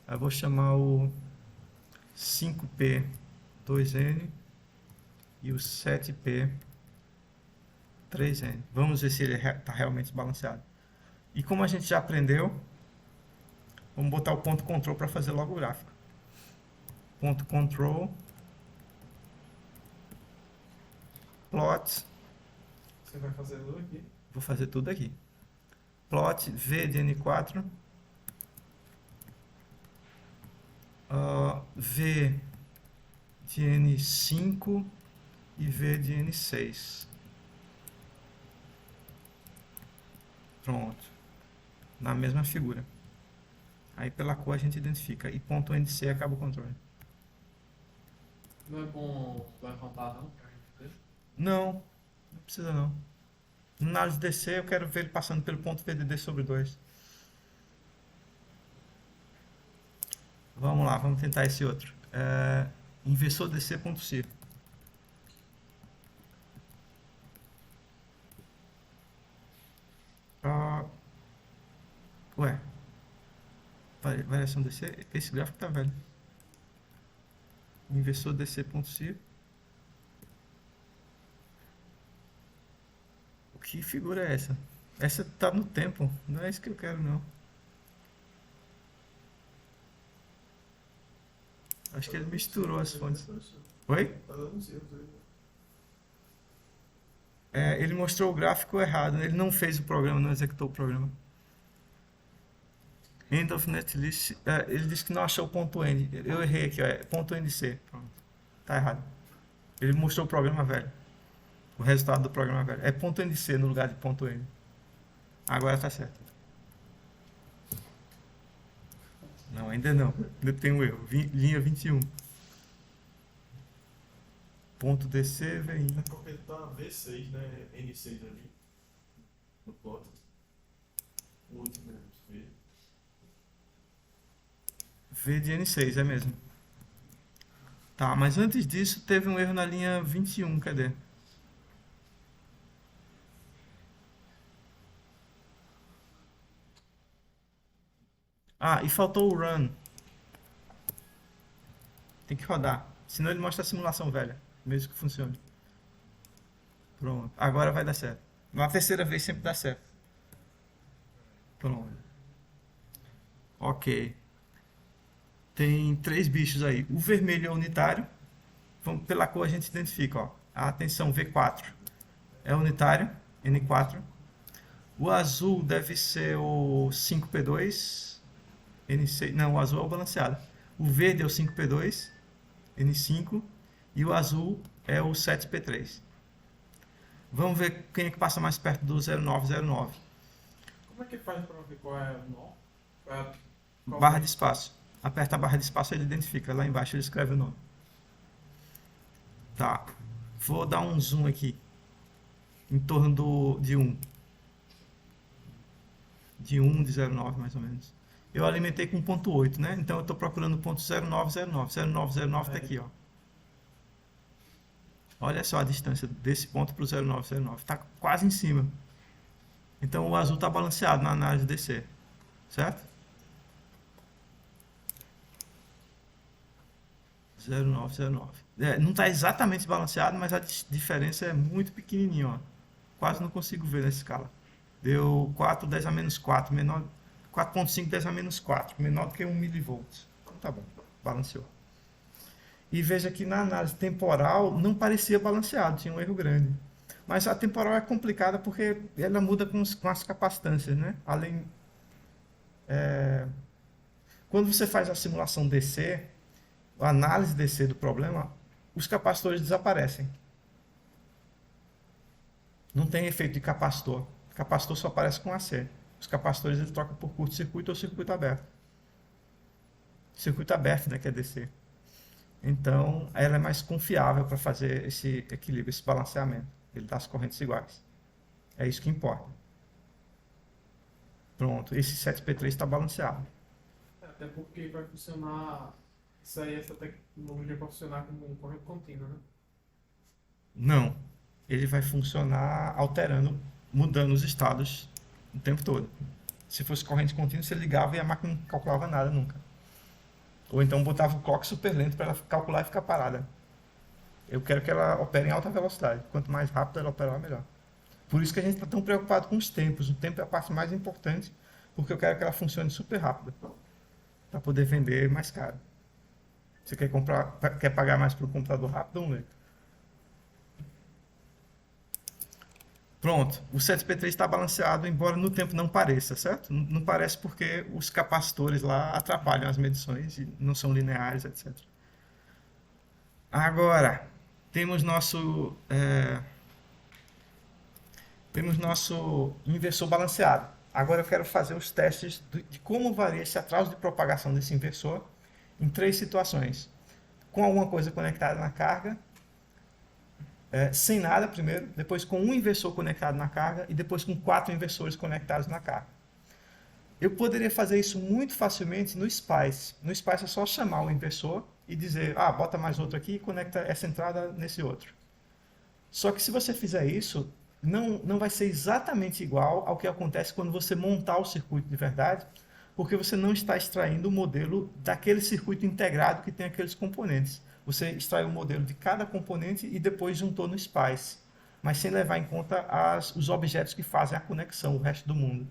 Aí vou chamar o 5P2N e o 7P3N. Vamos ver se ele está realmente balanceado. E como a gente já aprendeu, vamos botar o ponto control para fazer logo o gráfico. Ponto control, plot. Você vai fazer tudo aqui? Vou fazer tudo aqui. Plot V de N4, V de N5 e V de N6. Pronto. Na mesma figura. Aí pela cor a gente identifica. E ponto NC acaba o controle. Não é bom levantar não? Pra gente ver? Não, não precisa não. Na análise DC eu quero ver ele passando pelo ponto VDD sobre 2. Vamos lá, vamos tentar esse outro. Inversor DC.C. Ué, variação DC, esse gráfico tá velho. Inversor DC.C. Que figura é essa? Essa tá no tempo, não é isso que eu quero não. Acho que ele misturou as fontes. Oi? Ele mostrou o gráfico errado, né? Ele não fez o programa, não executou o programa. End of netlist, ele disse que não achou o ponto N. Eu errei aqui, ó, é ponto NC. Pronto. Tá errado. Ele mostrou o programa velho. O resultado do programa velho. É ponto NC no lugar de ponto N. Agora tá certo. Não, ainda não. Ainda tem um erro. Linha 21. Ponto DC, vem. É porque tá V6, né? N6 ali. No plot. O último V. V de N6, é mesmo. Tá, mas antes disso teve um erro na linha 21, cadê? E faltou o run. Tem que rodar. Senão ele mostra a simulação velha. Mesmo que funcione. Pronto. Agora vai dar certo. Na terceira vez sempre dá certo. Pronto. Ok. Tem 3 bichos aí. O vermelho é unitário. Pela cor a gente identifica. Ó. Atenção, V4 é unitário. N4. O azul deve ser o 5P2, N6, não, o azul é o balanceado. O verde é o 5P2, N5, e o azul é o 7P3. Vamos ver quem é que passa mais perto do 0909. Como é que faz pra ver qual é o nó? Qual Barra é? de espaço. Aperta a barra de espaço, ele identifica. Lá embaixo ele escreve o nome. Tá. Vou dar um zoom aqui. Em torno de 1. De 1, de 0,9 mais ou menos. Eu alimentei com 1.8, né? Então eu estou procurando o ponto 0909. 0909 está aqui, ó. Olha só a distância desse ponto para o 0909. Está quase em cima. Então o azul está balanceado na análise DC. Certo? 0909. Não está exatamente balanceado, mas a diferença é muito pequenininha, ó. Quase não consigo ver nessa escala. Deu 4, 10 a menos 4, menor, 4.5, 10 a menos 4, menor do que 1 milivolts. Então tá bom, balanceou. E veja que na análise temporal não parecia balanceado, tinha um erro grande. Mas a temporal é complicada porque ela muda com as capacitâncias, né? Além, quando você faz a simulação DC, a análise DC do problema, os capacitores desaparecem. Não tem efeito de capacitor. O capacitor só aparece com AC. Os capacitores ele troca por curto-circuito ou circuito aberto. Circuito aberto, né, que é DC. Então, ela é mais confiável para fazer esse equilíbrio, esse balanceamento. Ele dá as correntes iguais. É isso que importa. Pronto, esse 7P3 está balanceado. Até porque vai funcionar. Isso aí, essa tecnologia vai funcionar como corrente contínua, né? Não. Ele vai funcionar alterando, mudando os estados o tempo todo. Se fosse corrente contínua, você ligava e a máquina não calculava nada nunca. Ou então botava o clock super lento para ela calcular e ficar parada. Eu quero que ela opere em alta velocidade. Quanto mais rápido ela operar, melhor. Por isso que a gente está tão preocupado com os tempos. O tempo é a parte mais importante, porque eu quero que ela funcione super rápido, para poder vender mais caro. Você quer pagar mais por um computador rápido ou lento? Pronto, o 7P3 está balanceado, embora no tempo não pareça, certo? Não parece porque os capacitores lá atrapalham as medições e não são lineares, etc. Agora, temos nosso inversor balanceado. Agora eu quero fazer os testes de como varia esse atraso de propagação desse inversor em 3 situações. Com alguma coisa conectada na carga, sem nada primeiro, depois com um inversor conectado na carga e depois com 4 inversores conectados na carga. Eu poderia fazer isso muito facilmente no SPICE. No SPICE é só chamar o inversor e dizer, bota mais outro aqui e conecta essa entrada nesse outro. Só que se você fizer isso, não vai ser exatamente igual ao que acontece quando você montar o circuito de verdade, porque você não está extraindo o modelo daquele circuito integrado que tem aqueles componentes. Você extraiu o modelo de cada componente e depois juntou no SPICE, mas sem levar em conta os objetos que fazem a conexão, o resto do mundo.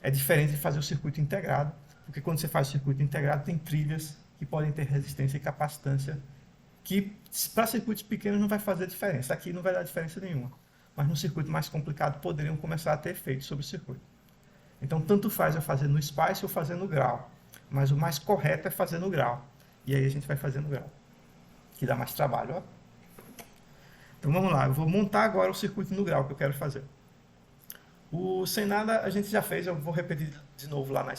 É diferente de fazer o circuito integrado, porque quando você faz o circuito integrado tem trilhas que podem ter resistência e capacitância, que para circuitos pequenos não vai fazer diferença. Aqui não vai dar diferença nenhuma, mas no circuito mais complicado poderiam começar a ter efeito sobre o circuito. Então, tanto faz eu fazer no SPICE ou fazer no grau, mas o mais correto é fazer no grau. E aí a gente vai fazer no grau, que dá mais trabalho, ó. Então vamos lá, eu vou montar agora o circuito no grau que eu quero fazer. O sem nada a gente já fez, eu vou repetir de novo lá no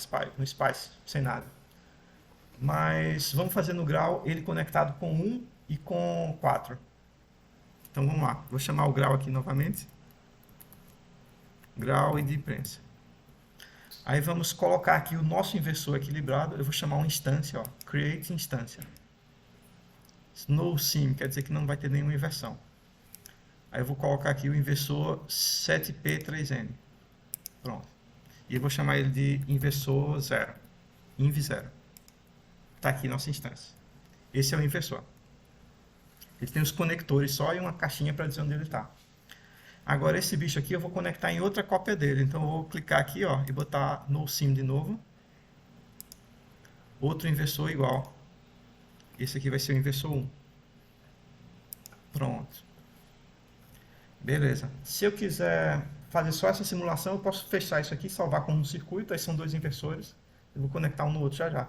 SPICE, sem nada. Mas vamos fazer no grau ele conectado com 1 e com 4. Então vamos lá, vou chamar o grau aqui novamente. Grau e de imprensa. Aí vamos colocar aqui o nosso inversor equilibrado, eu vou chamar uma instância, ó, create instância. No sim, quer dizer que não vai ter nenhuma inversão. Aí eu vou colocar aqui o inversor 7P3N. Pronto. E eu vou chamar ele de inversor 0. Inv0. Está aqui nossa instância. Esse é o inversor. Ele tem os conectores só e uma caixinha para dizer onde ele está. Agora esse bicho aqui eu vou conectar em outra cópia dele. Então eu vou clicar aqui, ó, e botar no sim de novo. Outro inversor igual. Esse aqui vai ser o inversor 1. Pronto. Beleza. Se eu quiser fazer só essa simulação, eu posso fechar isso aqui, salvar como um circuito, aí são dois inversores, eu vou conectar um no outro já já.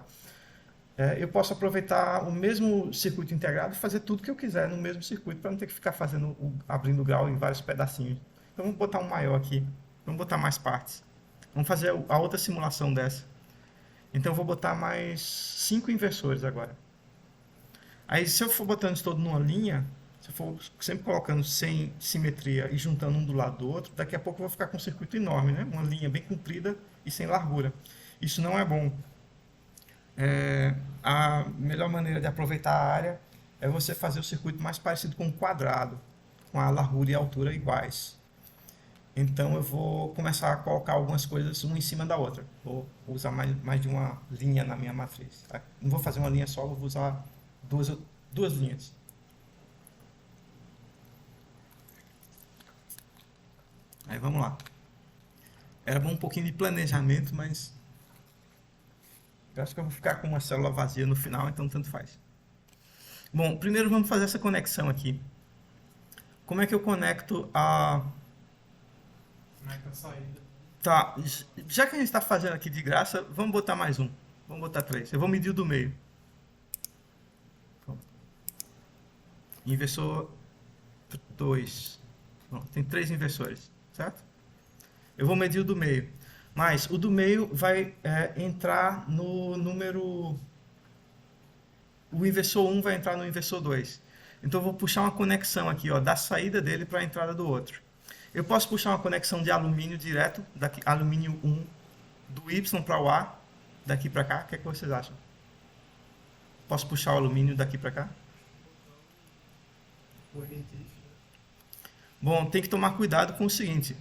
Eu posso aproveitar o mesmo circuito integrado e fazer tudo que eu quiser no mesmo circuito, para não ter que ficar abrindo o grau em vários pedacinhos. Então vamos botar um maior aqui, vamos botar mais partes. Vamos fazer a outra simulação dessa. Então eu vou botar mais 5 inversores agora. Aí se eu for botando isso todo numa linha, se eu for sempre colocando sem simetria e juntando um do lado do outro, daqui a pouco eu vou ficar com um circuito enorme, né? Uma linha bem comprida e sem largura. Isso não é bom. A melhor maneira de aproveitar a área é você fazer o circuito mais parecido com um quadrado, com a largura e a altura iguais. Então eu vou começar a colocar algumas coisas uma em cima da outra. Vou usar mais de uma linha na minha matriz. Não vou fazer uma linha só, vou usar duas linhas. Aí vamos lá. Era bom um pouquinho de planejamento, mas eu acho que eu vou ficar com uma célula vazia no final, então tanto faz. Bom, primeiro vamos fazer essa conexão aqui. Como é que eu conecto a... Conecta a saída. Tá, já que a gente está fazendo aqui de graça, vamos botar mais um. Vamos botar 3. Eu vou medir o do meio. Inversor 2. Tem 3 inversores, certo? Eu vou medir o do meio. Mas o do meio vai entrar no número... O inversor 1 vai entrar no inversor 2. Então eu vou puxar uma conexão aqui, ó, da saída dele para a entrada do outro. Eu posso puxar uma conexão de alumínio direto, daqui, alumínio 1, do Y para o A, daqui para cá. O que é que vocês acham? Posso puxar o alumínio daqui para cá? Bom, tem que tomar cuidado com o seguinte.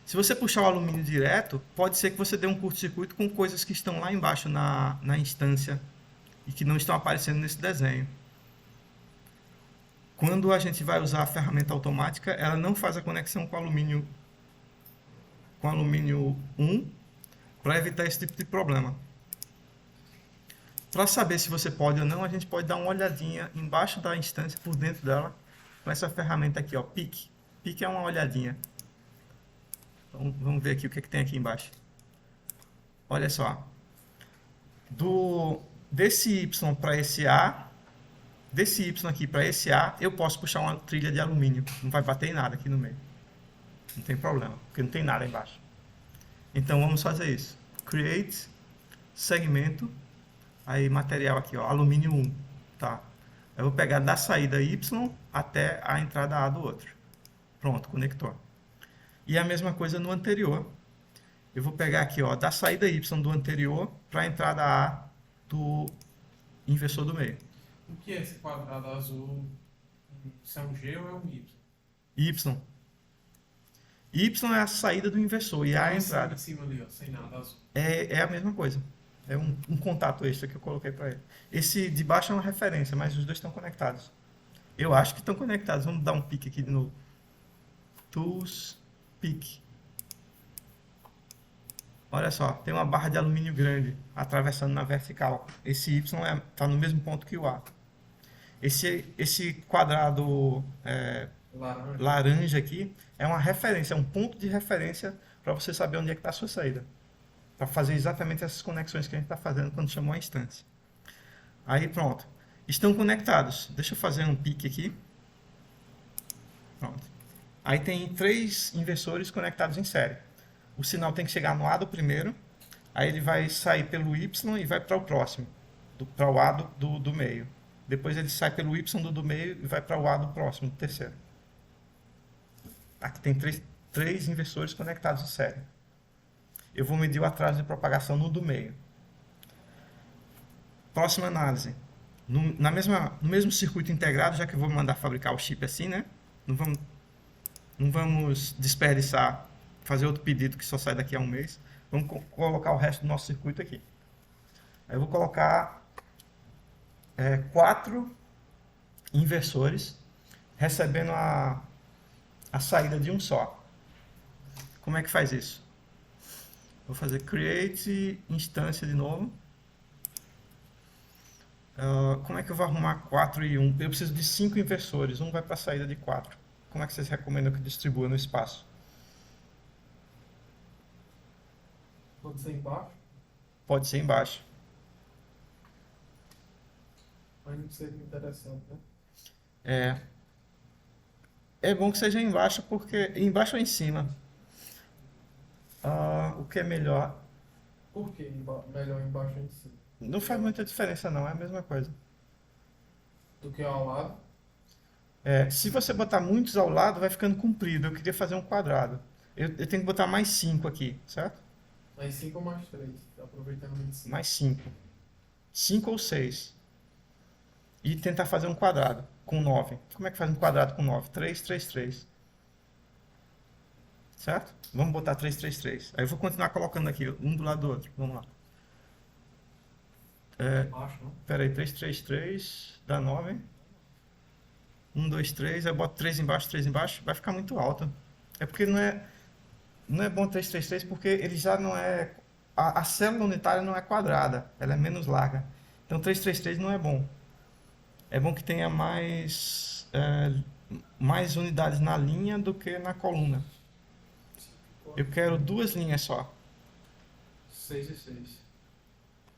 Se você puxar o alumínio direto, pode ser que você dê um curto-circuito com coisas que estão lá embaixo na instância e que não estão aparecendo nesse desenho. Quando a gente vai usar a ferramenta automática, ela não faz a conexão com alumínio 1 para evitar esse tipo de problema. Para saber se você pode ou não, a gente pode dar uma olhadinha embaixo da instância, por dentro dela, com essa ferramenta aqui, ó, Peek. Peek é uma olhadinha. Então, vamos ver aqui o que, é que tem aqui embaixo. Olha só. Desse Y para esse A, desse Y aqui para esse A, eu posso puxar uma trilha de alumínio. Não vai bater em nada aqui no meio. Não tem problema, porque não tem nada embaixo. Então vamos fazer isso. Create, segmento, aí material aqui, ó, alumínio 1. Tá? Eu vou pegar da saída Y até a entrada A do outro. Pronto, conector. E a mesma coisa no anterior. Eu vou pegar aqui, ó, da saída Y do anterior para a entrada A do inversor do meio. O que é esse quadrado azul? Se é um G ou é um Y? Y. Y é a saída do inversor e A é a entrada. Em cima ali, ó, sem nada azul. É a mesma coisa. É um contato extra que eu coloquei para ele. Esse de baixo é uma referência, mas os dois estão conectados. Eu acho que estão conectados. Vamos dar um pique aqui de novo. Tools, pique. Olha só, tem uma barra de alumínio grande atravessando na vertical. Esse Y está no mesmo ponto que o A. Esse quadrado laranja aqui é uma referência, é um ponto de referência para você saber onde é que está a sua saída. Para fazer exatamente essas conexões que a gente está fazendo quando chamou a instância. Aí pronto. Estão conectados. Deixa eu fazer um pique aqui. Pronto. Aí tem 3 inversores conectados em série. O sinal tem que chegar no A do primeiro, aí ele vai sair pelo Y e vai para o próximo, para o A do meio. Depois ele sai pelo Y do meio e vai para o A do próximo, do terceiro. Aqui tem 3 inversores conectados em série. Eu vou medir o atraso de propagação no do meio. Próxima análise. No mesmo circuito integrado, já que eu vou mandar fabricar o chip assim, né? Não vamos desperdiçar, fazer outro pedido que só sai daqui a um mês. Vamos colocar o resto do nosso circuito aqui. Aí eu vou colocar 4 inversores recebendo a saída de um só. Como é que faz isso? Vou fazer create instância de novo. Como é que eu vou arrumar 4 e 1? Eu preciso de 5 inversores. Um vai para a saída de 4. Como é que vocês recomendam que distribua no espaço? Pode ser embaixo, Pode ser embaixo. mas não seria interessante, né? É, é bom que seja embaixo, porque embaixo ou em cima. O que é melhor? Por que melhor embaixo em cima? Não faz muita diferença não, é a mesma coisa. Do que ao lado? Se você botar muitos ao lado, vai ficando comprido. Eu queria fazer um quadrado. Eu tenho que botar mais 5 aqui, certo? Mais 5 ou mais 3? Aproveitando 25. Mais 5. 5 ou 6. E tentar fazer um quadrado com 9. Como é que faz um quadrado com 9? 3, 3, 3. Certo? Vamos botar 3, 3, 3. Aí eu vou continuar colocando aqui, um do lado do outro. Vamos lá. Embaixo, não? Pera aí, 3, 3, 3 dá 9. 1, 2, 3. Aí eu boto 3 embaixo, 3 embaixo. Vai ficar muito alto. É porque não é bom 3, 3, 3 porque ele já não é... A célula unitária não é quadrada. Ela é menos larga. Então 3, 3, 3 não é bom. É bom que tenha mais unidades na linha do que na coluna. Eu quero 2 linhas só. 6 e 6.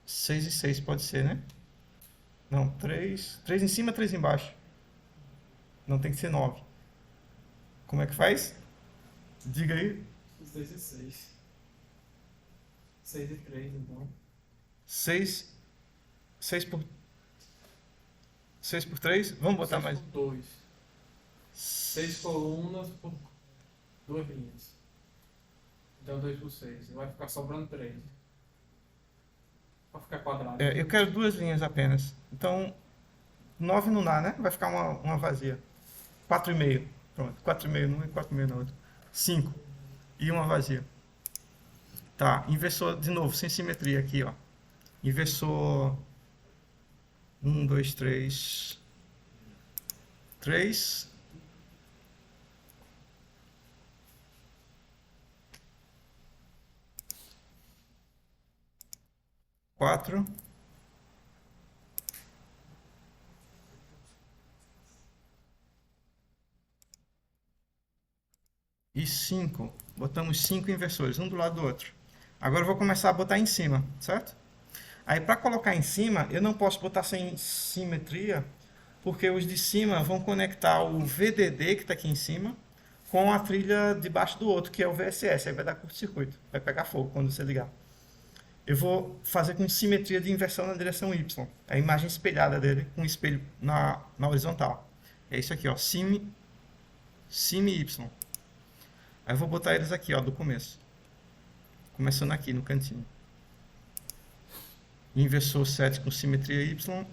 6 e 6 pode ser, né? Não, 3. 3 em cima, 3 embaixo. Não, tem que ser 9. Como é que faz? Diga aí. 6 e 6. 6 e 3, então. 6. 6 por 3. Vamos botar 6 mais. por 2. 6 colunas por 2 linhas. Então 2 por 6. Vai ficar sobrando 3. Vai ficar quadrado. Eu quero 2 linhas apenas. Então, 9 não dá, né? Vai ficar uma vazia. 4,5. Pronto. 4,5 num e 4,5 na outra. 5. E uma vazia. Tá. Inversor de novo, sem simetria aqui, ó. Inversor 1, 2, 3. 3. Quatro e 5. Botamos 5 inversores, um do lado do outro. Agora eu vou começar a botar em cima, certo? Aí para colocar em cima, eu não posso botar sem simetria, porque os de cima vão conectar o VDD que está aqui em cima com a trilha debaixo do outro, que é o VSS. Aí vai dar curto-circuito, vai pegar fogo quando você ligar. Eu vou fazer com simetria de inversão na direção Y. É a imagem espelhada dele com o espelho na horizontal. É isso aqui, ó, sim Y. Aí eu vou botar eles aqui, ó, do começo. Começando aqui no cantinho. Inversor 7 com simetria Y.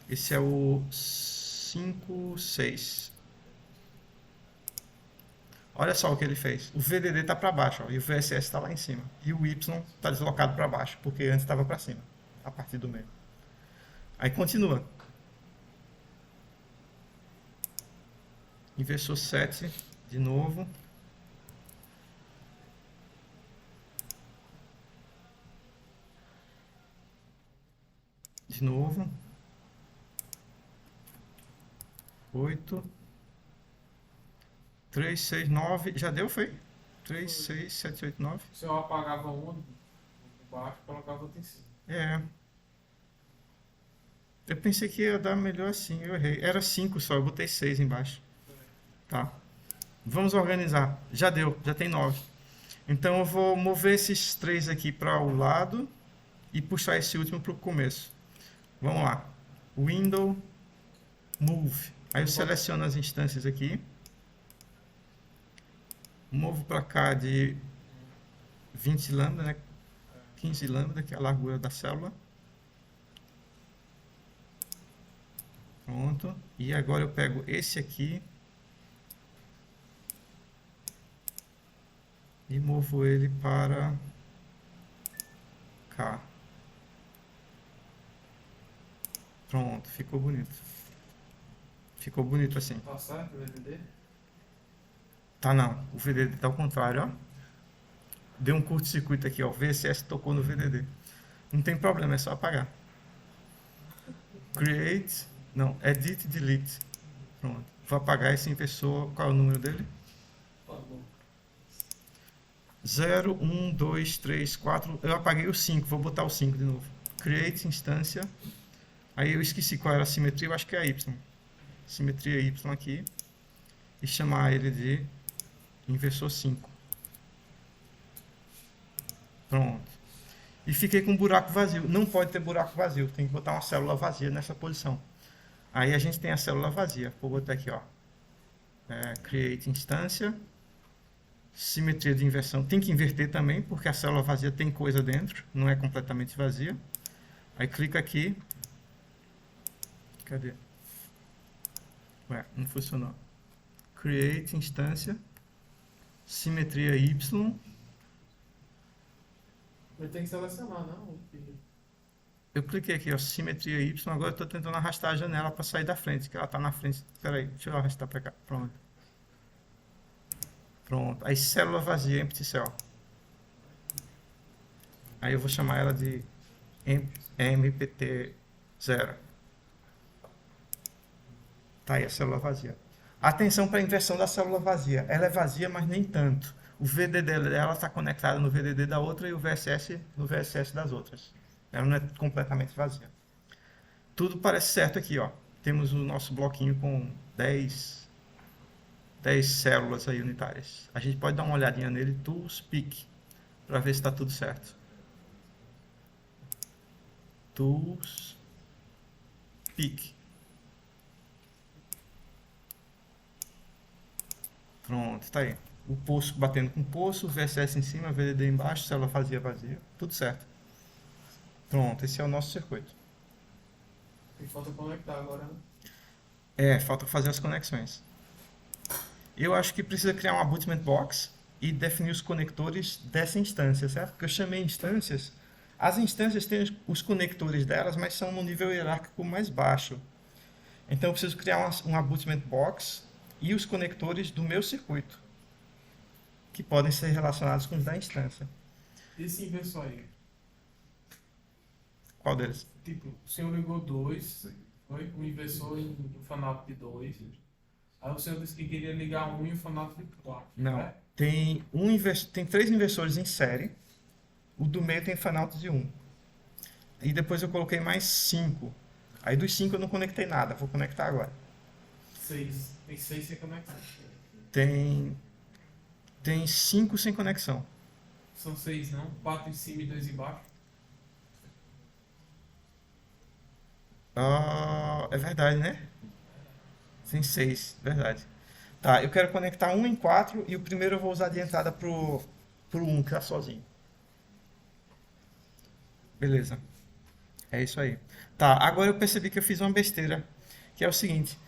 Esse é o 5, 6. Olha só o que ele fez. O VDD está para baixo, ó, e o VSS está lá em cima. E o Y está deslocado para baixo, porque antes estava para cima, a partir do meio. Aí continua. Inversor 7, de novo. De novo. 8. 3, 6, 9. Já deu, foi? 3, 6, 7, 8, 9. Se eu apagava um embaixo, colocava outro em cima. É. Eu pensei que ia dar melhor assim, eu errei. Era 5 só, eu botei 6 embaixo. Tá. Vamos organizar. Já deu, já tem 9. Então eu vou mover esses 3 aqui para o lado e puxar esse último para o começo. Vamos lá. Window, Move. Aí eu seleciono as instâncias aqui. Movo para cá de 20 lambda, né? 15 lambda, que é a largura da célula. Pronto. E agora eu pego esse aqui e movo ele para cá. Pronto, ficou bonito. Ficou bonito assim. Tá certo o VDD? Tá não, o VDD tá ao contrário, ó. Deu um curto-circuito aqui, ó. O VSS tocou no VDD. Não tem problema, é só apagar. Create, não, Edit, Delete. Pronto. Vou apagar esse inversor. Qual é o número dele? Tá bom. 0, 1, 2, 3, 4. Eu apaguei o 5, vou botar o 5 de novo. Create instância. Aí eu esqueci qual era a simetria, eu acho que é a Y. Simetria Y aqui. E chamar ele de inversor 5. Pronto. E fiquei com um buraco vazio. Não pode ter buraco vazio, tem que botar uma célula vazia nessa posição. Aí a gente tem a célula vazia. Vou botar aqui, ó. Create instância. Simetria de inversão. Tem que inverter também, porque a célula vazia tem coisa dentro, não é completamente vazia. Aí clica aqui. Cadê? Ué, não funcionou. Create instância. Simetria Y. Ele tem que selecionar, não? Eu cliquei aqui, ó, simetria Y. Agora eu estou tentando arrastar a janela para sair da frente, que ela está na frente. Espera aí, deixa eu arrastar para cá. Pronto. Pronto. Aí célula vazia, empty cell. Aí eu vou chamar ela de MPT0. Tá aí a célula vazia. Atenção para a inversão da célula vazia. Ela é vazia, mas nem tanto. O VDD dela está conectado no VDD da outra e o VSS no VSS das outras. Ela não é completamente vazia. Tudo parece certo aqui, ó. Temos o nosso bloquinho com 10 células aí unitárias. A gente pode dar uma olhadinha nele, Tools, Pick, para ver se está tudo certo. Tools, Pick. Pronto, está aí. O poço batendo com o poço, VSS em cima, VDD embaixo, célula vazia, tudo certo. Pronto, esse é o nosso circuito. E falta conectar agora, né? Falta fazer as conexões. Eu acho que precisa criar um abutment box e definir os conectores dessa instância, certo? Porque eu chamei instâncias. As instâncias têm os conectores delas, mas são no nível hierárquico mais baixo. Então eu preciso criar um abutment box e os conectores do meu circuito, que podem ser relacionados com os da instância. Esse inversor aí. Qual deles? Tipo, o senhor ligou 2, foi um inversor em fanato de 2. Aí o senhor disse que queria ligar um e o fanato de 4. Não. Né? Tem 3 inversores em série. O do meio tem fan-out de 1. E depois eu coloquei mais 5. Aí dos 5 eu não conectei nada. Vou conectar agora. 6. Tem 6 sem conexão. Tem 5 sem conexão. São 6, não? 4 em cima e 2 embaixo. É verdade, né? Tem 6, verdade. Tá, eu quero conectar um em 4 e o primeiro eu vou usar de entrada pro 1, que tá sozinho. Beleza. É isso aí. Tá, agora eu percebi que eu fiz uma besteira, que é o seguinte.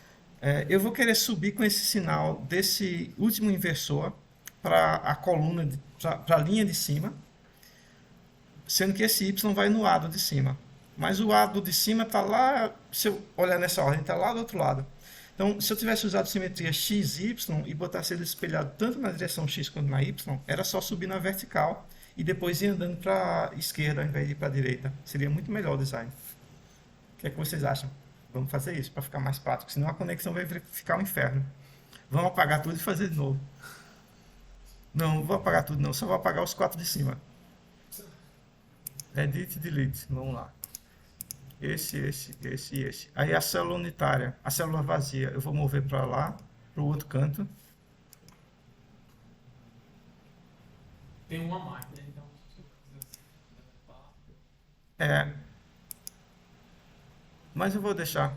Eu vou querer subir com esse sinal desse último inversor para a coluna, para a linha de cima, sendo que esse Y vai no lado de cima. Mas o lado de cima está lá, se eu olhar nessa ordem, está lá do outro lado. Então, se eu tivesse usado simetria XY e botasse ele espelhado tanto na direção X quanto na Y, era só subir na vertical e depois ir andando para a esquerda ao invés de ir para a direita. Seria muito melhor o design. O que é que vocês acham? Vamos fazer isso para ficar mais prático, senão a conexão vai ficar um inferno. Vamos apagar tudo e fazer de novo. Não vou apagar tudo não, só vou apagar os 4 de cima. Edit, delete, vamos lá. Esse e esse. Aí a célula unitária, a célula vazia, eu vou mover para lá, para o outro canto. Tem uma mais, né? Então, se eu quiser deletar. Mas eu vou deixar.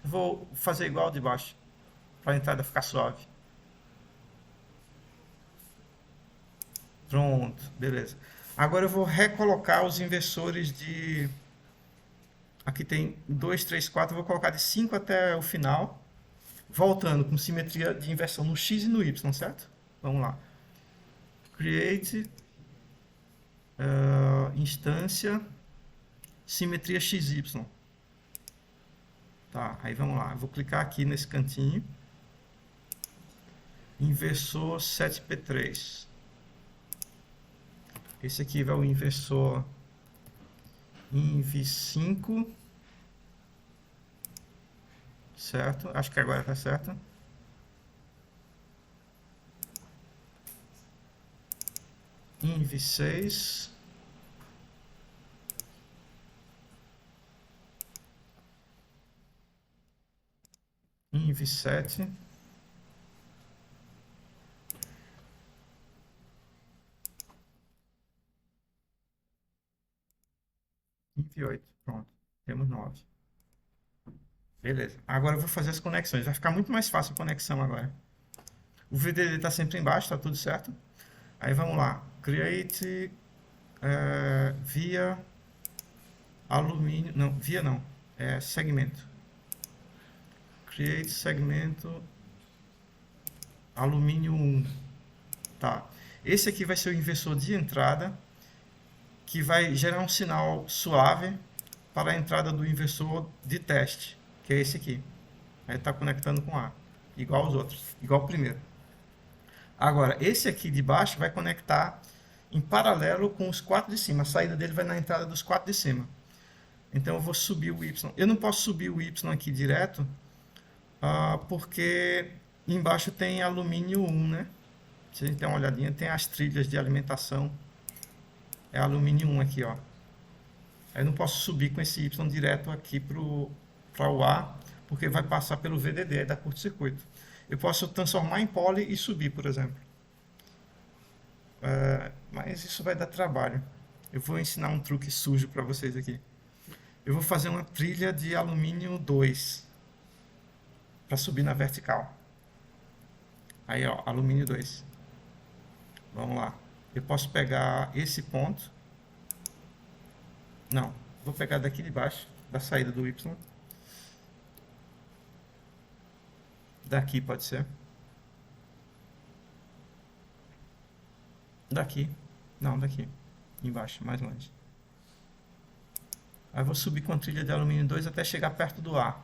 Eu vou fazer igual de baixo, para a entrada ficar suave. Pronto, beleza. Agora eu vou recolocar os inversores de... Aqui tem 2, 3, 4, eu vou colocar de 5 até o final, voltando com simetria de inversão no X e no Y, certo? Vamos lá. Create, instância, simetria XY. Tá, aí vamos lá. Eu vou clicar aqui nesse cantinho. Inversor 7P3. Esse aqui vai o inversor INV5. Certo? Acho que agora tá certo. INV6. INV7. INV8. Pronto. Temos 9. Beleza. Agora eu vou fazer as conexões. Vai ficar muito mais fácil a conexão agora. O VDD está sempre embaixo, está tudo certo. Aí vamos lá. Create via alumínio. Não, via não. É segmento. Create segmento alumínio 1. Tá. Esse aqui vai ser o inversor de entrada, que vai gerar um sinal suave para a entrada do inversor de teste, que é esse aqui. Aí está conectando com A, igual aos outros, igual ao primeiro. Agora, esse aqui de baixo vai conectar em paralelo com os 4 de cima. A saída dele vai na entrada dos 4 de cima. Então eu vou subir o Y. Eu não posso subir o Y aqui direto, porque embaixo tem alumínio 1, né? Se a gente der uma olhadinha, tem as trilhas de alimentação. É alumínio 1 aqui, ó. Aí eu não posso subir com esse Y direto aqui para o A, porque vai passar pelo VDD, aí dá curto-circuito. Eu posso transformar em poly e subir, por exemplo. Mas isso vai dar trabalho. Eu vou ensinar um truque sujo para vocês aqui. Eu vou fazer uma trilha de alumínio 2 para subir na vertical. Aí, ó, alumínio 2. Vamos lá. Eu posso pegar esse ponto. Não, vou pegar daqui de baixo, da saída do Y. Daqui pode ser. Daqui. Não, daqui. Embaixo, mais longe. Aí eu vou subir com a trilha de alumínio 2 até chegar perto do A.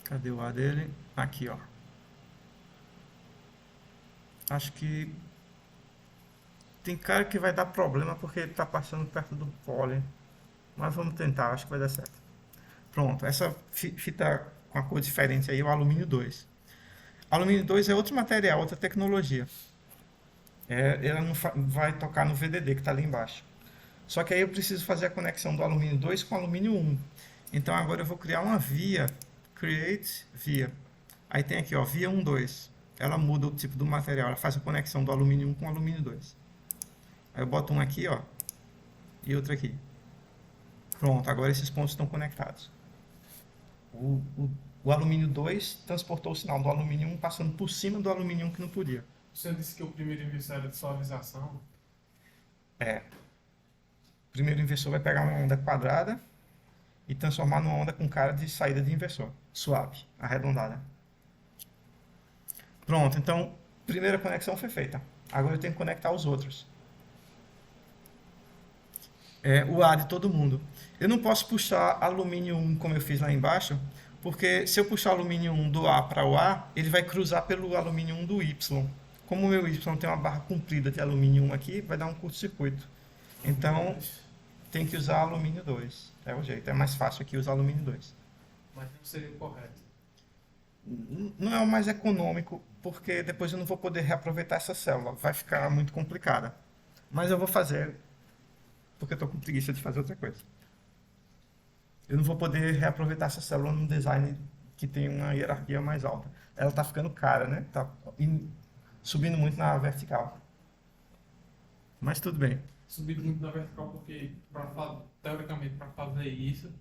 Cadê o A dele? Aqui, ó. Acho que tem cara que vai dar problema porque ele está passando perto do poly. Mas vamos tentar, acho que vai dar certo. Pronto, essa fita com a cor diferente aí é o alumínio 2. Alumínio 2 é outro material, outra tecnologia. Ela não vai tocar no VDD que está ali embaixo. Só que aí eu preciso fazer a conexão do alumínio 2 com o alumínio 1. Então agora eu vou criar uma via, create via. Aí tem aqui, ó, via 1, 2. Ela muda o tipo do material, ela faz a conexão do alumínio 1 com o alumínio 2. Aí eu boto um aqui, ó, e outro aqui. Pronto, agora esses pontos estão conectados. O alumínio 2 transportou o sinal do alumínio 1 passando por cima do alumínio 1 que não podia. O senhor disse que o primeiro inversor era de suavização. O primeiro inversor vai pegar uma onda quadrada e transformar numa onda com cara de saída de inversor. Suave, arredondada. Pronto, então, primeira conexão foi feita. Agora eu tenho que conectar os outros. O A de todo mundo. Eu não posso puxar alumínio 1 como eu fiz lá embaixo, porque se eu puxar alumínio 1 do A para o A, ele vai cruzar pelo alumínio 1 do Y. Como o meu Y tem uma barra comprida de alumínio 1 aqui, vai dar um curto-circuito. Então, tem que usar alumínio 2. É o jeito, é mais fácil aqui usar alumínio 2. Mas não seria o correto. Não é o mais econômico, porque depois eu não vou poder reaproveitar essa célula. Vai ficar muito complicada. Mas eu vou fazer, porque eu estou com preguiça de fazer outra coisa. Eu não vou poder reaproveitar essa célula num design que tem uma hierarquia mais alta. Ela está ficando cara, né? Está subindo muito na vertical. Mas tudo bem. Subido muito na vertical porque, teoricamente, para fazer isso,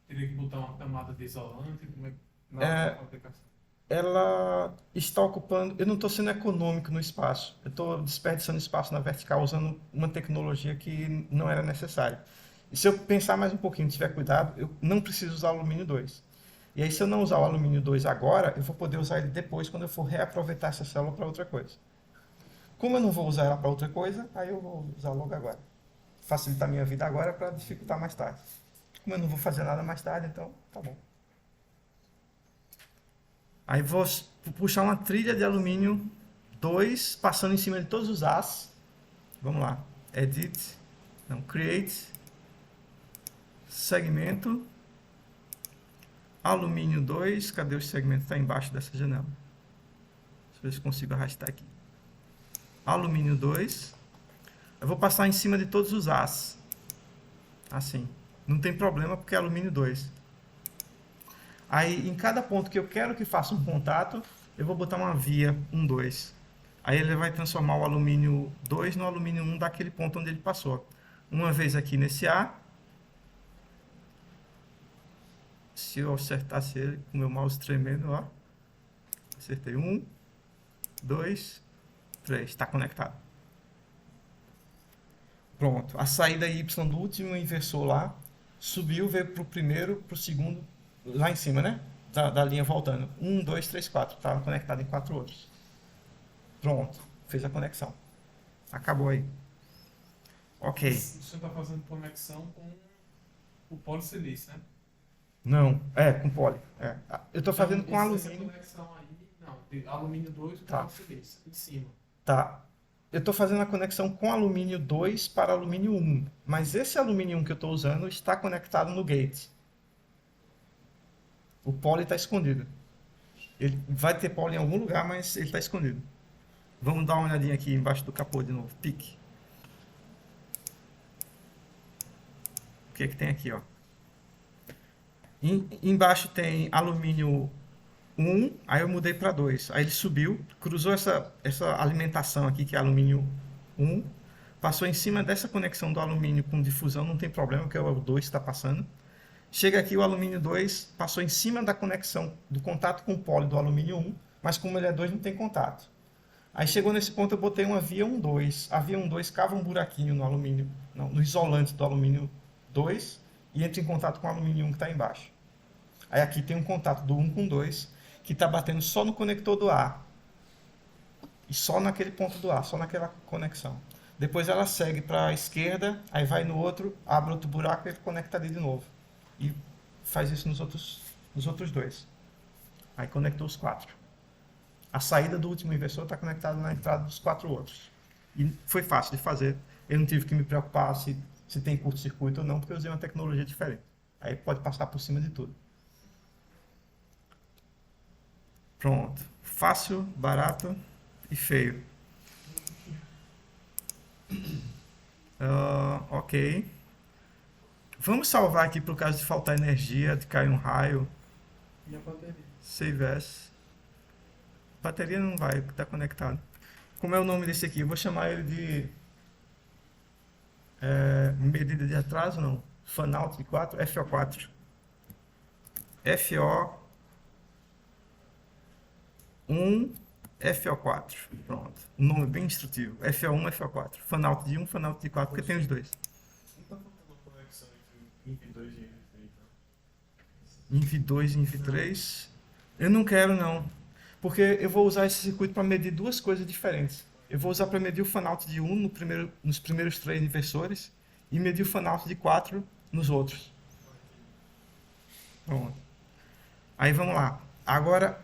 teria que botar uma camada de isolante. Como é na aplicação? Ela está ocupando... Eu não estou sendo econômico no espaço. Eu estou desperdiçando espaço na vertical usando uma tecnologia que não era necessária. E se eu pensar mais um pouquinho e tiver cuidado, eu não preciso usar o alumínio 2. E aí, se eu não usar o alumínio 2 agora, eu vou poder usar ele depois, quando eu for reaproveitar essa célula para outra coisa. Como eu não vou usar ela para outra coisa, aí eu vou usar logo agora. Facilitar a minha vida agora para dificultar mais tarde. Como eu não vou fazer nada mais tarde, então tá bom. Aí vou puxar uma trilha de alumínio 2, passando em cima de todos os As. Vamos lá. Edit. Não, Create. Segmento. Alumínio 2. Cadê o segmento? Está embaixo dessa janela. Deixa eu ver se consigo arrastar aqui. alumínio 2. Eu vou passar em cima de todos os As. Assim. Não tem problema porque é alumínio 2. Aí, em cada ponto que eu quero que faça um contato, eu vou botar uma via 1, 2. Aí ele vai transformar o alumínio 2 no alumínio 1 daquele ponto onde ele passou. Uma vez aqui nesse A. Se eu acertasse ele com o meu mouse tremendo, ó. Acertei 1, 2, 3. Está conectado. Pronto. A saída Y do último inversor lá subiu, veio para o primeiro, para o segundo, lá em cima, né? Da linha voltando. 1, 2, 3, 4. Estava conectado em 4 outros. Pronto. Fez a conexão. Acabou aí. Ok. Você está fazendo conexão com o polissilício, né? Não, com poli. Eu estou fazendo com Essa alumínio. conexão aí, não, de alumínio 2 com Tá. polissilício, em cima. Tá. Eu estou fazendo a conexão com alumínio 2 para alumínio 1. Mas esse alumínio 1 que eu estou usando está conectado no gate. O poli está escondido. Ele vai ter poli em algum lugar, mas ele está escondido. Vamos dar uma olhadinha aqui embaixo do capô de novo. Pique. O que é que tem aqui, ó? Embaixo tem alumínio 1, aí eu mudei para 2. Aí ele subiu, cruzou essa alimentação aqui, que é alumínio 1, passou em cima dessa conexão do alumínio com difusão, não tem problema, porque é o 2 que está passando. Chega aqui o alumínio 2, passou em cima da conexão, do contato com o poli do alumínio 1, mas como ele é 2, não tem contato. Aí chegou nesse ponto, eu botei uma via 1,2. A via 1,2 cava um buraquinho no alumínio, no isolante do alumínio 2 e entra em contato com o alumínio 1 que está embaixo. Aí aqui tem um contato do 1 com 2 que está batendo só no conector do A. E só naquele ponto do A, só naquela conexão. Depois ela segue para a esquerda, aí vai no outro, abre outro buraco e ele conecta ali de novo. E faz isso nos outros dois. Aí conectou os 4. A saída do último inversor está conectada na entrada dos 4 outros. E foi fácil de fazer. Eu não tive que me preocupar se tem curto-circuito ou não, porque eu usei uma tecnologia diferente. Aí pode passar por cima de tudo. Pronto. Fácil, barato e feio. Ok. Vamos salvar aqui por caso de faltar energia, de cair um raio. E a bateria? Save as. Bateria não vai, está conectado. Como é o nome desse aqui? Eu vou chamar ele de medida de atraso, não. Fanout de 4, FO4. FO1, FO4. Pronto. Um nome bem instrutivo. FO1, FO4. Fanout de 1, fanout de 4, porque tem os dois. Não tá faltando uma conexão entre INV2 e INV3, INV2 e INV3. Eu não quero, não. Porque eu vou usar esse circuito para medir duas coisas diferentes. Eu vou usar para medir o fanout de 1 nos primeiros 3 inversores e medir o fanout de 4 nos outros. Pronto. Aí vamos lá. Agora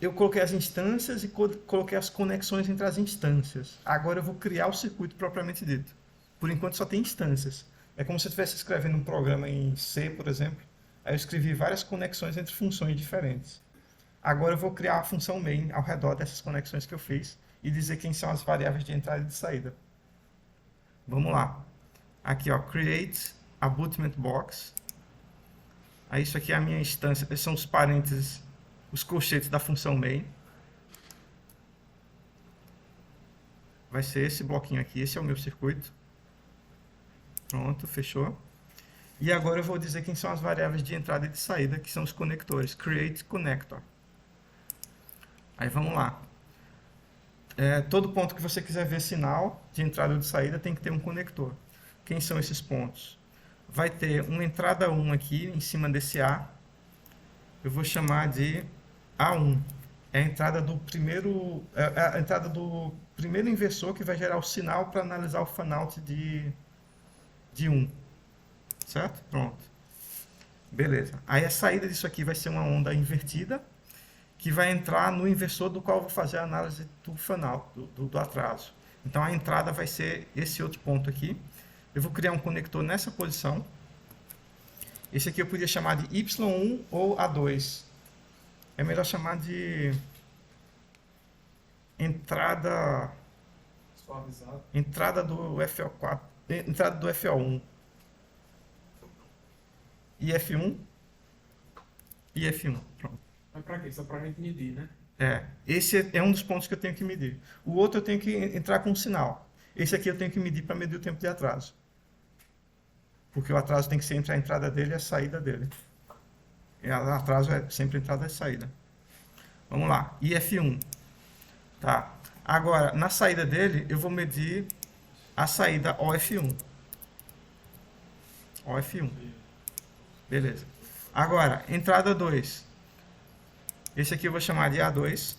eu coloquei as instâncias e coloquei as conexões entre as instâncias. Agora eu vou criar o circuito propriamente dito. Por enquanto só tem instâncias. É como se eu estivesse escrevendo um programa em C, por exemplo. Aí eu escrevi várias conexões entre funções diferentes. Agora eu vou criar a função main ao redor dessas conexões que eu fiz e dizer quem são as variáveis de entrada e de saída. Vamos lá. Aqui, ó, create abutment box. Aí isso aqui é a minha instância, esses são os parênteses, os colchetes da função main. Vai ser esse bloquinho aqui, esse é o meu circuito. Pronto, fechou. E agora eu vou dizer quem são as variáveis de entrada e de saída, que são os conectores. Create connector. Aí vamos lá. Todo ponto que você quiser ver sinal de entrada ou de saída tem que ter um conector. Quem são esses pontos? Vai ter uma entrada 1 aqui em cima desse A. Eu vou chamar de A1. É a entrada do primeiro, inversor que vai gerar o sinal para analisar o fanout de 1. Certo? Pronto. Beleza. Aí a saída disso aqui vai ser uma onda invertida, que vai entrar no inversor do qual eu vou fazer a análise do fanout, do atraso. Então a entrada vai ser esse outro ponto aqui. Eu vou criar um conector nessa posição. Esse aqui eu podia chamar de Y1 ou A2. É melhor chamar de entrada Suavizado. Entrada do FO4, entrada do FO1 e F1 e F1. Pronto. Mas pra quê? Só pra gente medir, né? Esse é um dos pontos que eu tenho que medir. O outro eu tenho que entrar com um sinal. Esse aqui eu tenho que medir para medir o tempo de atraso. Porque o atraso tem que ser entre a entrada dele e a saída dele. E o atraso é sempre entrada e saída. Vamos lá. IF1. Tá. Agora, na saída dele, eu vou medir a saída OF1. OF1. Beleza. Agora, entrada 2. Esse aqui eu vou chamar de A2.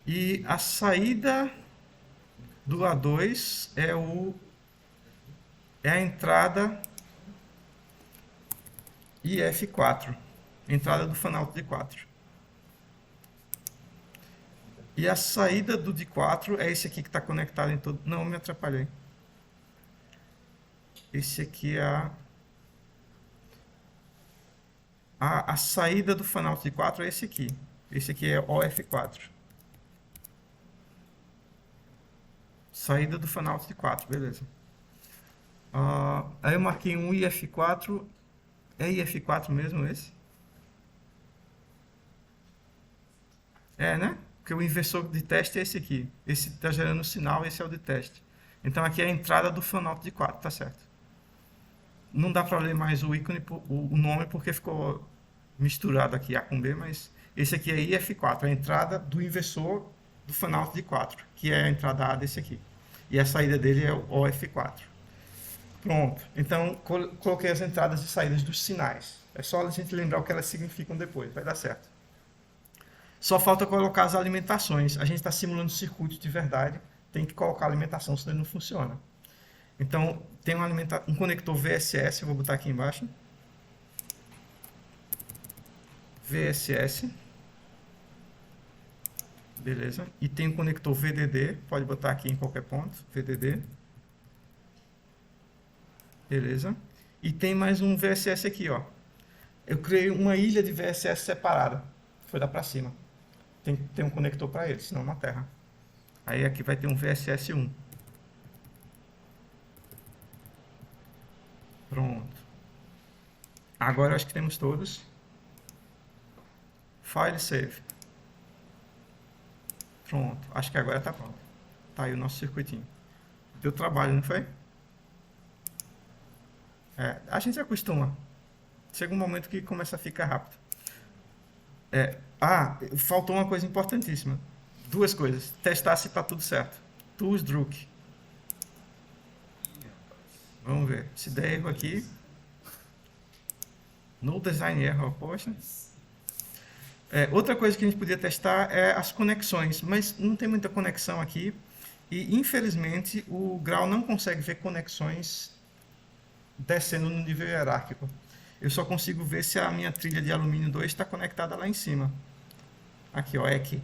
E a saída do A2 é a entrada IF4. Entrada do fan out de 4. E a saída do de 4 é esse aqui que está conectado em todo... Não, me atrapalhei. Esse aqui é a saída do fan out de 4 é esse aqui. Esse aqui é OF4. Saída do fan out de 4, beleza. Aí eu marquei um IF4. É IF4 mesmo esse? É, né? Porque o inversor de teste é esse aqui. Esse está gerando sinal, esse é o de teste. Então aqui é a entrada do fan out de 4, tá certo. Não dá para ler mais o ícone, o nome, porque ficou misturado aqui A com B, mas esse aqui é IF4, a entrada do inversor do fan out de 4, que é a entrada A desse aqui. E a saída dele é o OF4. Pronto. Então, coloquei as entradas e saídas dos sinais. É só a gente lembrar o que elas significam depois, vai dar certo. Só falta colocar as alimentações. A gente está simulando circuito de verdade, tem que colocar a alimentação, senão ele não funciona. Então, tem um conector VSS, eu vou botar aqui embaixo. VSS. Beleza. E tem um conector VDD, pode botar aqui em qualquer ponto, VDD. Beleza. E tem mais um VSS aqui, ó. Eu criei uma ilha de VSS separada. Foi lá para cima. Tem que ter um conector para ele, senão na Terra. Aí aqui vai ter um VSS1. Pronto. Agora eu acho que temos todos. File save. Pronto. Acho que agora está pronto. Tá aí o nosso circuitinho. Deu trabalho, não foi? A gente acostuma. Chega um momento que começa a ficar rápido. Faltou uma coisa importantíssima. Duas coisas. Testar se está tudo certo. Tools Druk. Vamos ver. Se der erro aqui. No design error, poxa. Outra coisa que a gente podia testar é as conexões, mas não tem muita conexão aqui. E, infelizmente, o Grau não consegue ver conexões descendo no nível hierárquico. Eu só consigo ver se a minha trilha de alumínio 2 está conectada lá em cima. Aqui, ó, aqui.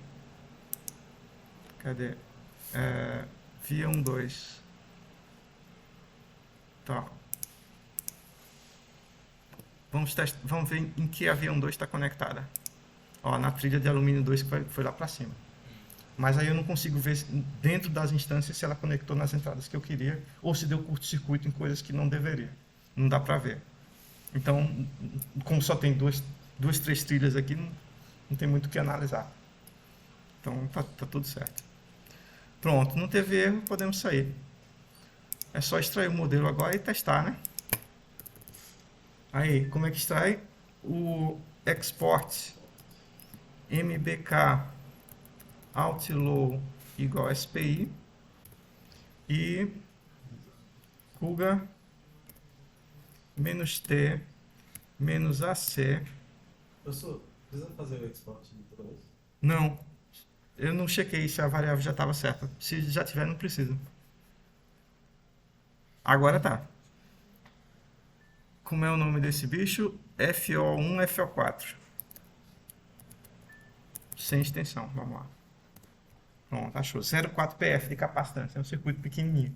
Cadê? Via 1, 2. Tá. Vamos ver em que a via 1, 2 está conectada. Ó, na trilha de alumínio 2 que foi lá para cima. Mas aí eu não consigo ver dentro das instâncias se ela conectou nas entradas que eu queria ou se deu curto-circuito em coisas que não deveria. Não dá para ver. Então, como só tem duas, três trilhas aqui, não tem muito o que analisar. Então, tá tudo certo. Pronto, não teve erro, podemos sair. É só extrair o modelo agora e testar, né? Aí, como é que extrai? O export mbk outlow igual a SPI e Kuga -t -ac. Professor, precisa fazer o export de toda vez? Não, eu não chequei se a variável já estava certa. Se já tiver, não precisa. Agora tá. Como é o nome desse bicho? FO1, FO4. Sem extensão, vamos lá. Pronto, achou. 0,4 PF de capacitância, é um circuito pequenininho.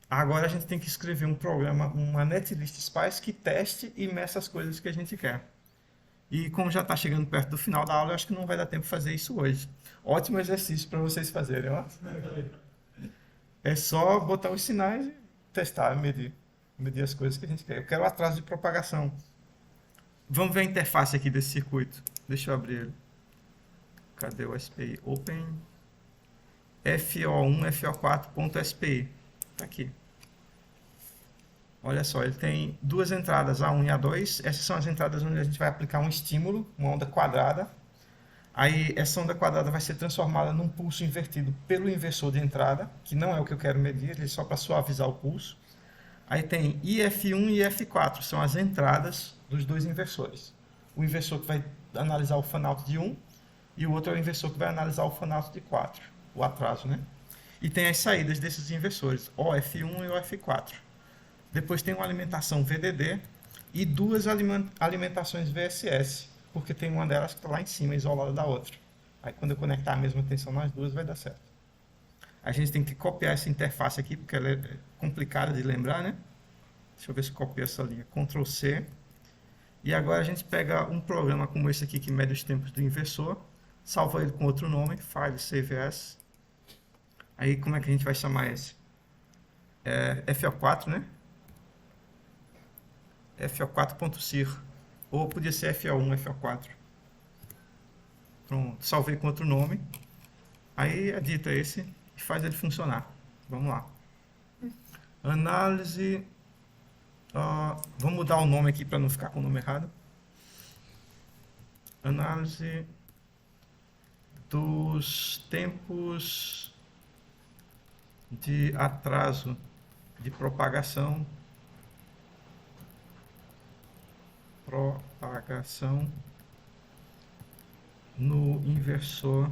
Agora a gente tem que escrever um programa, uma netlist Spice que teste e meça as coisas que a gente quer. E como já está chegando perto do final da aula, eu acho que não vai dar tempo de fazer isso hoje. Ótimo exercício para vocês fazerem, ó. É só botar os sinais e testar, medir as coisas que a gente quer. Eu quero o atraso de propagação. Vamos ver a interface aqui desse circuito. Deixa eu abrir ele. Cadê o SPI? Open FO1 FO4.SPI. Está aqui. Olha só, ele tem duas entradas, A1 e A2. Essas são as entradas onde a gente vai aplicar um estímulo, uma onda quadrada. Aí essa onda quadrada vai ser transformada num pulso invertido pelo inversor de entrada, que não é o que eu quero medir, ele é só para suavizar o pulso. Aí tem IF1 e IF4, são as entradas dos dois inversores. O inversor que vai analisar o fan-out de 1 e o outro é o inversor que vai analisar o fan-out de 4, o atraso, né? E tem as saídas desses inversores, OF1 e OF4. Depois tem uma alimentação VDD e duas alimentações VSS, porque tem uma delas que está lá em cima, isolada da outra. Aí quando eu conectar a mesma tensão nas duas, vai dar certo. A gente tem que copiar essa interface aqui, porque ela é complicada de lembrar, né? Deixa eu ver se eu copio essa linha. Ctrl C. E agora a gente pega um programa como esse aqui, que mede os tempos do inversor, salva ele com outro nome, File Save As. Aí como é que a gente vai chamar esse? FO4, né? FO4.cir. Ou podia ser FO1, FO4. Pronto, salvei com outro nome. Aí edita esse e faz ele funcionar. Vamos lá. Análise. Vamos mudar o nome aqui para não ficar com o nome errado. Análise dos tempos de atraso de propagação no inversor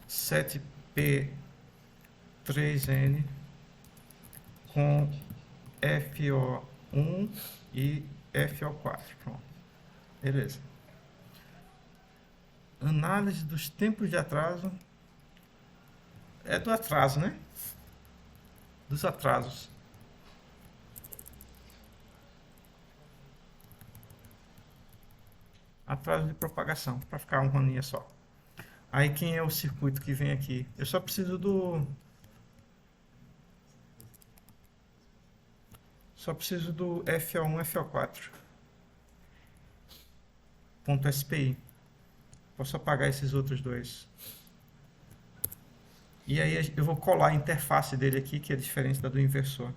7P3N com FO1 e FO4. Pronto. Beleza. Análise dos tempos de atraso. É do atraso, né? Dos atrasos. Atraso de propagação, para ficar uma linha só. Aí quem é o circuito que vem aqui? Eu só preciso do... FO1, FO4. .SPI. Posso apagar esses outros dois. E aí eu vou colar a interface dele aqui, que é diferente da do inversor.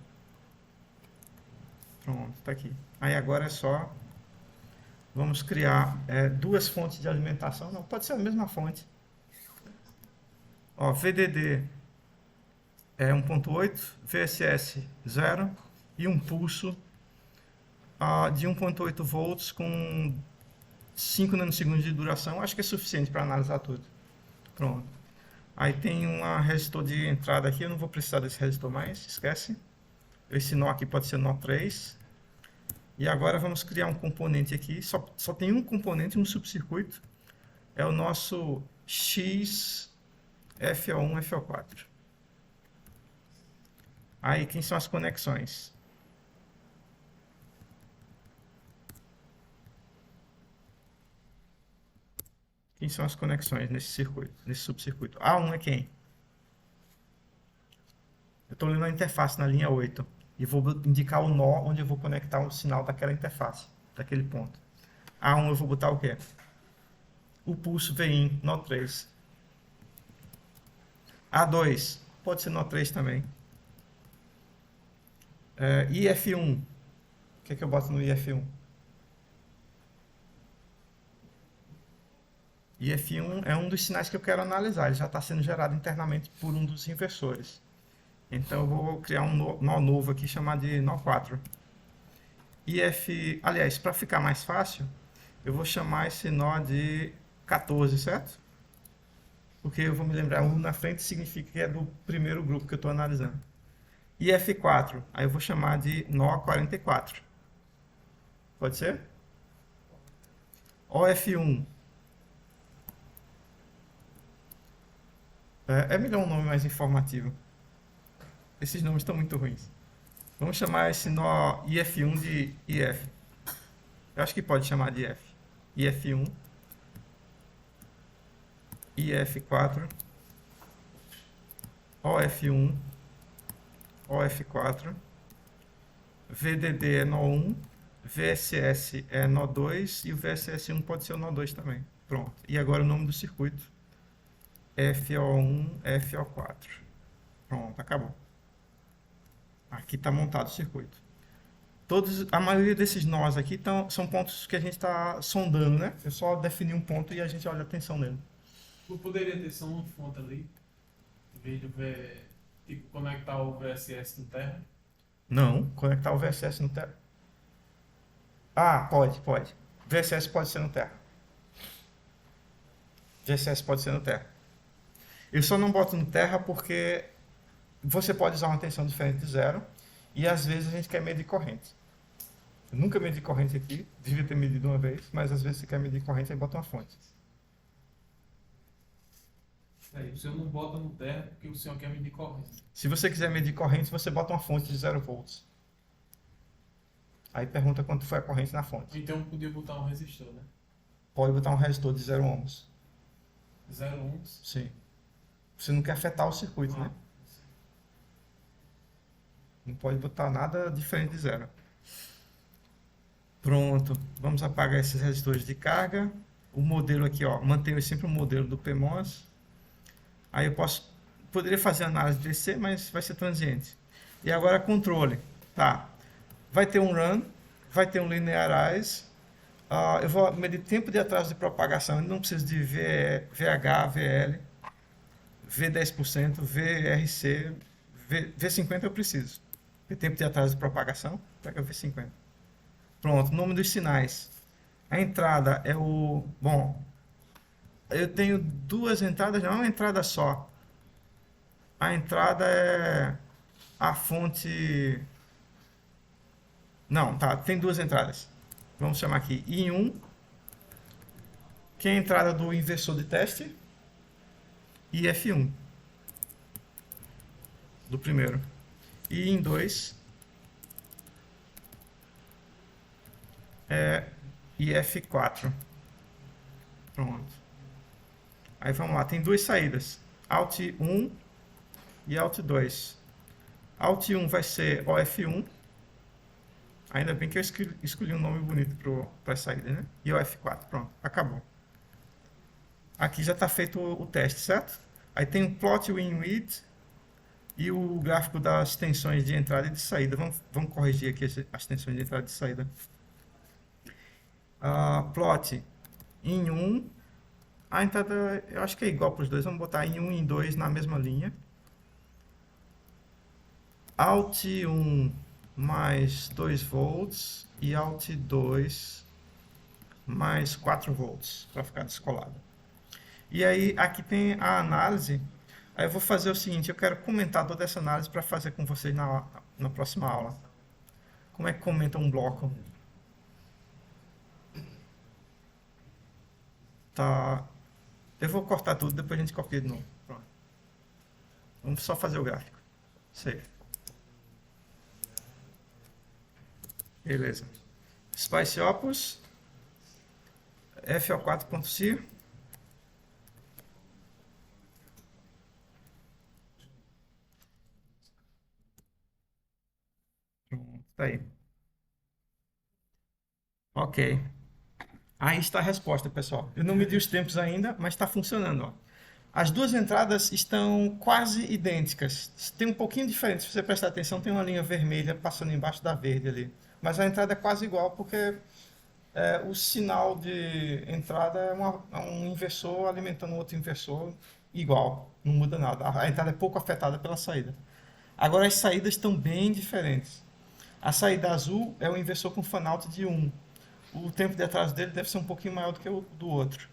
Pronto, está aqui. Aí agora é só... Vamos criar duas fontes de alimentação. Não, pode ser a mesma fonte. Ó, VDD é 1.8, VSS 0 e um pulso de 1.8 volts com 5 nanosegundos de duração. Acho que é suficiente para analisar tudo. Pronto. Aí tem um resistor de entrada aqui. Eu não vou precisar desse resistor mais, esquece. Esse nó aqui pode ser nó 3. E agora vamos criar um componente aqui. Só tem um componente, um subcircuito. É o nosso X FO1, FO4. Aí, quem são as conexões? Quem são as conexões nesse circuito, nesse subcircuito? A1 é quem? Eu estou lendo a interface na linha 8. E vou indicar o nó onde eu vou conectar o sinal daquela interface, daquele ponto. A1 eu vou botar o quê? O pulso VIN, nó 3. A2, pode ser nó 3 também. IF1, o que é que eu boto no IF1? IF1 é um dos sinais que eu quero analisar, ele já está sendo gerado internamente por um dos inversores. Então eu vou criar um nó novo aqui chamado de nó 4. Aliás, para ficar mais fácil, eu vou chamar esse nó de 14, certo? Porque eu vou me lembrar, um na frente significa que é do primeiro grupo que eu estou analisando. IF4, aí eu vou chamar de nó 44. Pode ser? OF1. É melhor um nome mais informativo. Esses nomes estão muito ruins. Vamos chamar esse nó IF1 de IF. Eu acho que pode chamar de F. IF1, IF4, OF1, OF4, VDD é nó1, VSS é nó2 e o VSS1 pode ser o nó2 também. Pronto. E agora o nome do circuito. FO1, FO4. Pronto, acabou. Aqui está montado o circuito. A maioria desses nós aqui são pontos que a gente está sondando, né? Eu só defini um ponto e a gente olha a tensão nele. Tu poderia ter só uma fonte ali, em vez de tipo, conectar o VSS no terra? Não, conectar o VSS no terra. Ah, pode. VSS pode ser no terra. VSS pode ser no terra. Eu só não boto no terra porque você pode usar uma tensão diferente de zero e às vezes a gente quer medir corrente. Eu nunca medi corrente aqui, devia ter medido uma vez, mas às vezes você quer medir corrente e bota uma fonte. Aí o senhor não bota no terra porque o senhor quer medir corrente. Se você quiser medir corrente, você bota uma fonte de 0 volts. Aí pergunta quanto foi a corrente na fonte. Então podia botar um resistor, né? Pode botar um resistor de 0 ohms. 0 ohms. Sim. Você não quer afetar o circuito, né? Não pode botar nada diferente de zero. Pronto. Vamos apagar esses resistores de carga. O modelo aqui, ó, mantenho sempre o modelo do PMOS. Aí eu poderia fazer análise de DC, mas vai ser transiente. E agora controle. Tá. Vai ter um run, vai ter um linearize. Eu vou medir tempo de atraso de propagação. Eu não preciso de VH, VL, V10%, VRC, V50 eu preciso. Tem tempo de atraso de propagação, pega V50. Pronto, nome dos sinais. A entrada é o... Bom, eu tenho duas entradas, não é uma entrada só. A entrada é a fonte... Não, tá, tem duas entradas. Vamos chamar aqui I1, que é a entrada do inversor de teste, e F1, do primeiro. E em 2 é IF4. Pronto. Aí vamos lá, tem duas saídas, Alt 1 e Alt 2. Alt 1 vai ser OF1. Ainda bem que eu escolhi um nome bonito para a saída, né? E OF4, pronto, acabou. Aqui já está feito o teste, certo? Aí tem o plot win width e o gráfico das tensões de entrada e de saída. Vamos corrigir aqui as tensões de entrada e de saída. Plot em 1. A entrada eu acho que é igual para os dois. Vamos botar em 1 e em 2 na mesma linha. Alt 1 mais 2 volts e Alt 2 mais 4 volts para ficar descolado. E aí aqui tem a análise. Aí eu vou fazer o seguinte, eu quero comentar toda essa análise para fazer com vocês na próxima aula. Como é que comenta um bloco? Tá. Eu vou cortar tudo, depois a gente copia de novo. Pronto. Vamos só fazer o gráfico. Save. Beleza. Spice Opus. FO4.C. Pronto, tá aí. Ok. Aí está a resposta, pessoal. Eu não medi os tempos ainda, mas está funcionando. Ó. As duas entradas estão quase idênticas. Tem um pouquinho diferente. Se você prestar atenção, tem uma linha vermelha passando embaixo da verde ali. Mas a entrada é quase igual, porque o sinal de entrada é um inversor alimentando outro inversor igual. Não muda nada. A entrada é pouco afetada pela saída. Agora, as saídas estão bem diferentes. A saída azul é o inversor com fan-out de 1. O tempo de atraso dele deve ser um pouquinho maior do que o do outro.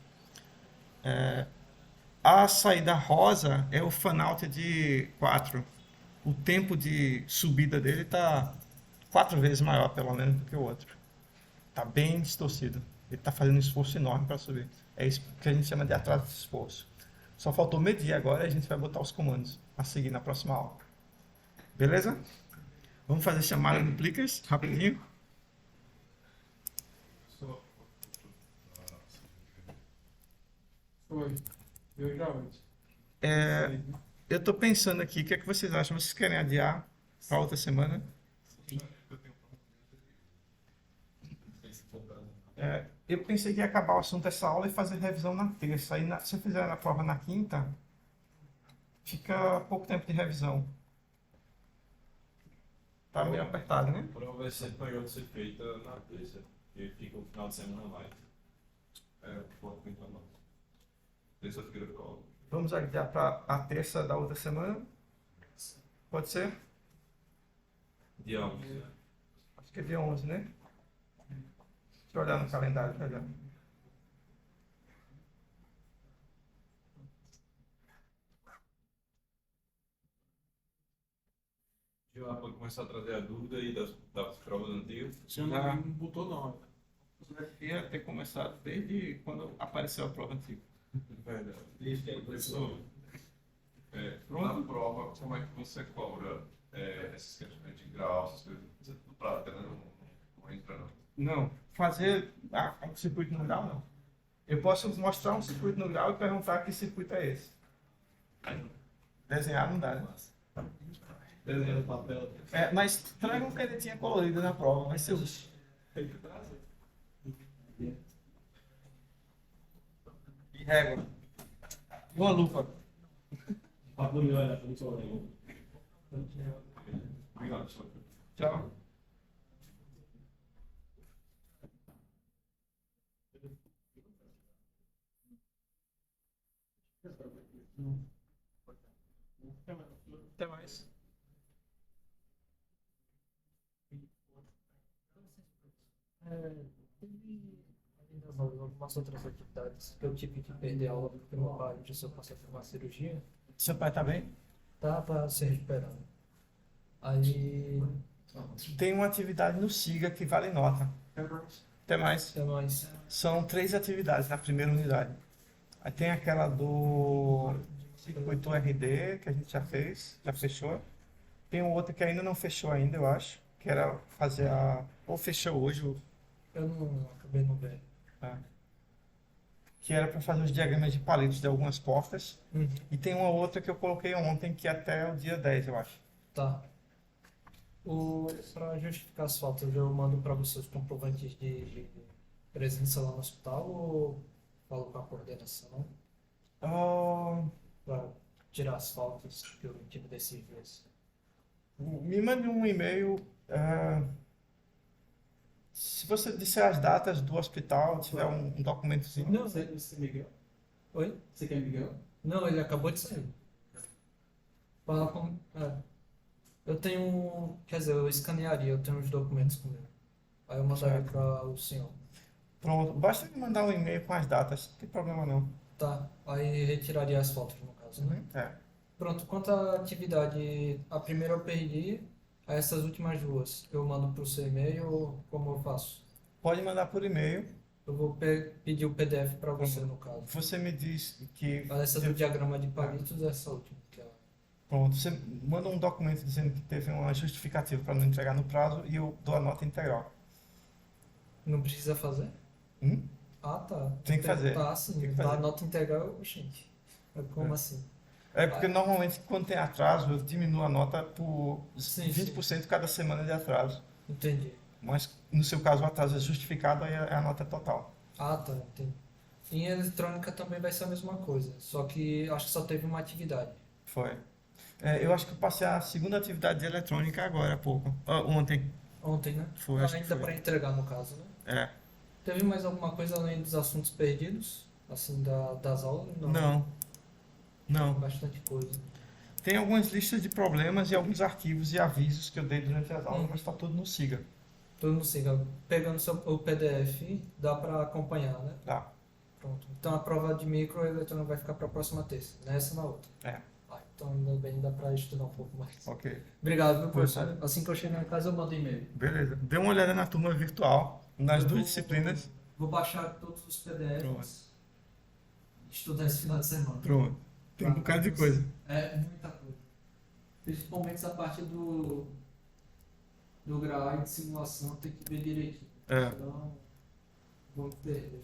A saída rosa é o fan-out de 4. O tempo de subida dele está 4 vezes maior, pelo menos, do que o outro. Está bem distorcido. Ele está fazendo um esforço enorme para subir. É isso que a gente chama de atraso de esforço. Só faltou medir agora e a gente vai botar os comandos a seguir na próxima aula. Beleza? Vamos fazer chamada duplicadas rapidinho. Foi. De 8 a 8. É, eu estou pensando aqui, o que é que vocês acham? Vocês querem adiar para outra semana? Eu pensei que ia acabar o assunto dessa aula e fazer revisão na terça. Aí, se eu fizer a prova na quinta, fica pouco tempo de revisão. Tá meio apertado, né? A prova vai ser melhor de ser feita na terça, porque fica o final de semana mais. Foco então não. Terça-feira eu colo. Vamos adiar para a terça da outra semana? Pode ser? Dia 11. Acho que é dia 11, né? Deixa eu olhar no calendário, tá olhando. Já pode começar a trazer a dúvida aí das provas antigas. Se eu não botou não. Ia ter começado desde quando apareceu a prova antiga. Verdade. Professor, na prova, como é que você cobra essas questões de grau, essas coisas do prática, né? Não entra não. Não, fazer um circuito no grau, não. Eu posso mostrar um circuito no grau e perguntar que circuito é esse. Desenhar não dá, né? Desenhando papel. Mas traga uma canetinha colorida na prova, vai ser útil. E régua. E uma lupa. Obrigado, senhor. Tchau. Até mais. Teve algumas outras atividades que eu tive que perder aula porque meu pai precisou passar por uma cirurgia, Seu pai tá bem? tá se recuperando. Aí, Tem uma atividade no SIGA que vale nota. Até mais. é mais. São 3 atividades na primeira unidade. Aí tem aquela do circuito RD, que a gente já fez, já fechou. Tem outra que ainda não fechou ainda, eu acho, que era fazer a... Ou fechou hoje, Eu não acabei não vendo. tá? Que era para fazer os diagramas de palitos de algumas portas. E tem uma outra que eu coloquei ontem, que é até o dia 10, eu acho. Tá. Para justificar as faltas, eu mando para você os comprovantes de presença lá no hospital ou falo com a coordenação Ah, para tirar as faltas que eu tive desses dias? me mande um e-mail. Se você disser as datas do hospital, tiver um documentozinho. Não, Você Miguel? oi? Você quer Miguel? Não, ele acabou de sair. Fala com. Eu tenho. Quer dizer, eu escanearia, eu tenho os documentos comigo. Aí eu mandaria Certo. para o senhor. Pronto, basta me mandar um e-mail com as datas, não tem problema não. Tá, aí retiraria as fotos no caso, né? Pronto, quanto à atividade, a primeira eu perdi, aí essas últimas duas eu mando pro seu e-mail ou como eu faço? Pode mandar por e-mail. Eu vou pedir o PDF para você no caso. Você me diz que. Essa do diagrama de palitos, essa última. Pronto, você manda um documento dizendo que teve uma justificativa para não entregar no prazo e eu dou a nota integral. Não precisa fazer? Hum? Ah, tá. Tem que fazer. Tá, sim. Tem que Dá fazer. a nota integral, gente. Como assim? É porque normalmente quando tem atraso eu diminuo a nota por Sim, 20% cada semana de atraso. Entendi. Mas no seu caso o atraso é justificado, aí é a nota total. Ah, tá, entendi. Em eletrônica também vai ser a mesma coisa, só que acho que só teve uma atividade. Foi. Eu acho que eu passei a segunda atividade de eletrônica agora há pouco. Ontem. Ontem, né? Foi, acho que Ainda foi. para entregar no caso, né? É. Teve mais alguma coisa além dos assuntos perdidos? Assim, das aulas? Não. Não. Bastante coisa. Tem algumas listas de problemas e alguns arquivos e avisos que eu dei durante as aulas, mas está tudo no SIGA. Todo mundo siga. Pegando o PDF, dá para acompanhar, né? Tá. Pronto. Então a prova de microeletrônica vai ficar para a próxima terça, nessa na outra. Então ainda bem, dá para estudar um pouco mais. Ok. Obrigado, viu, professor? Assim que eu chegar em casa, eu mando e-mail. Beleza. Dê uma olhada na turma virtual, nas Eu duas vou- disciplinas. Vou baixar todos os PDFs. Pronto. Estudar esse final de semana. Pronto. Tem um bocado de coisa. É, muita coisa. Principalmente essa parte do grau e de simulação, tem que ver direitinho. É. Então, vamos perder.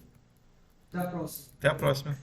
Até a próxima. Até a próxima.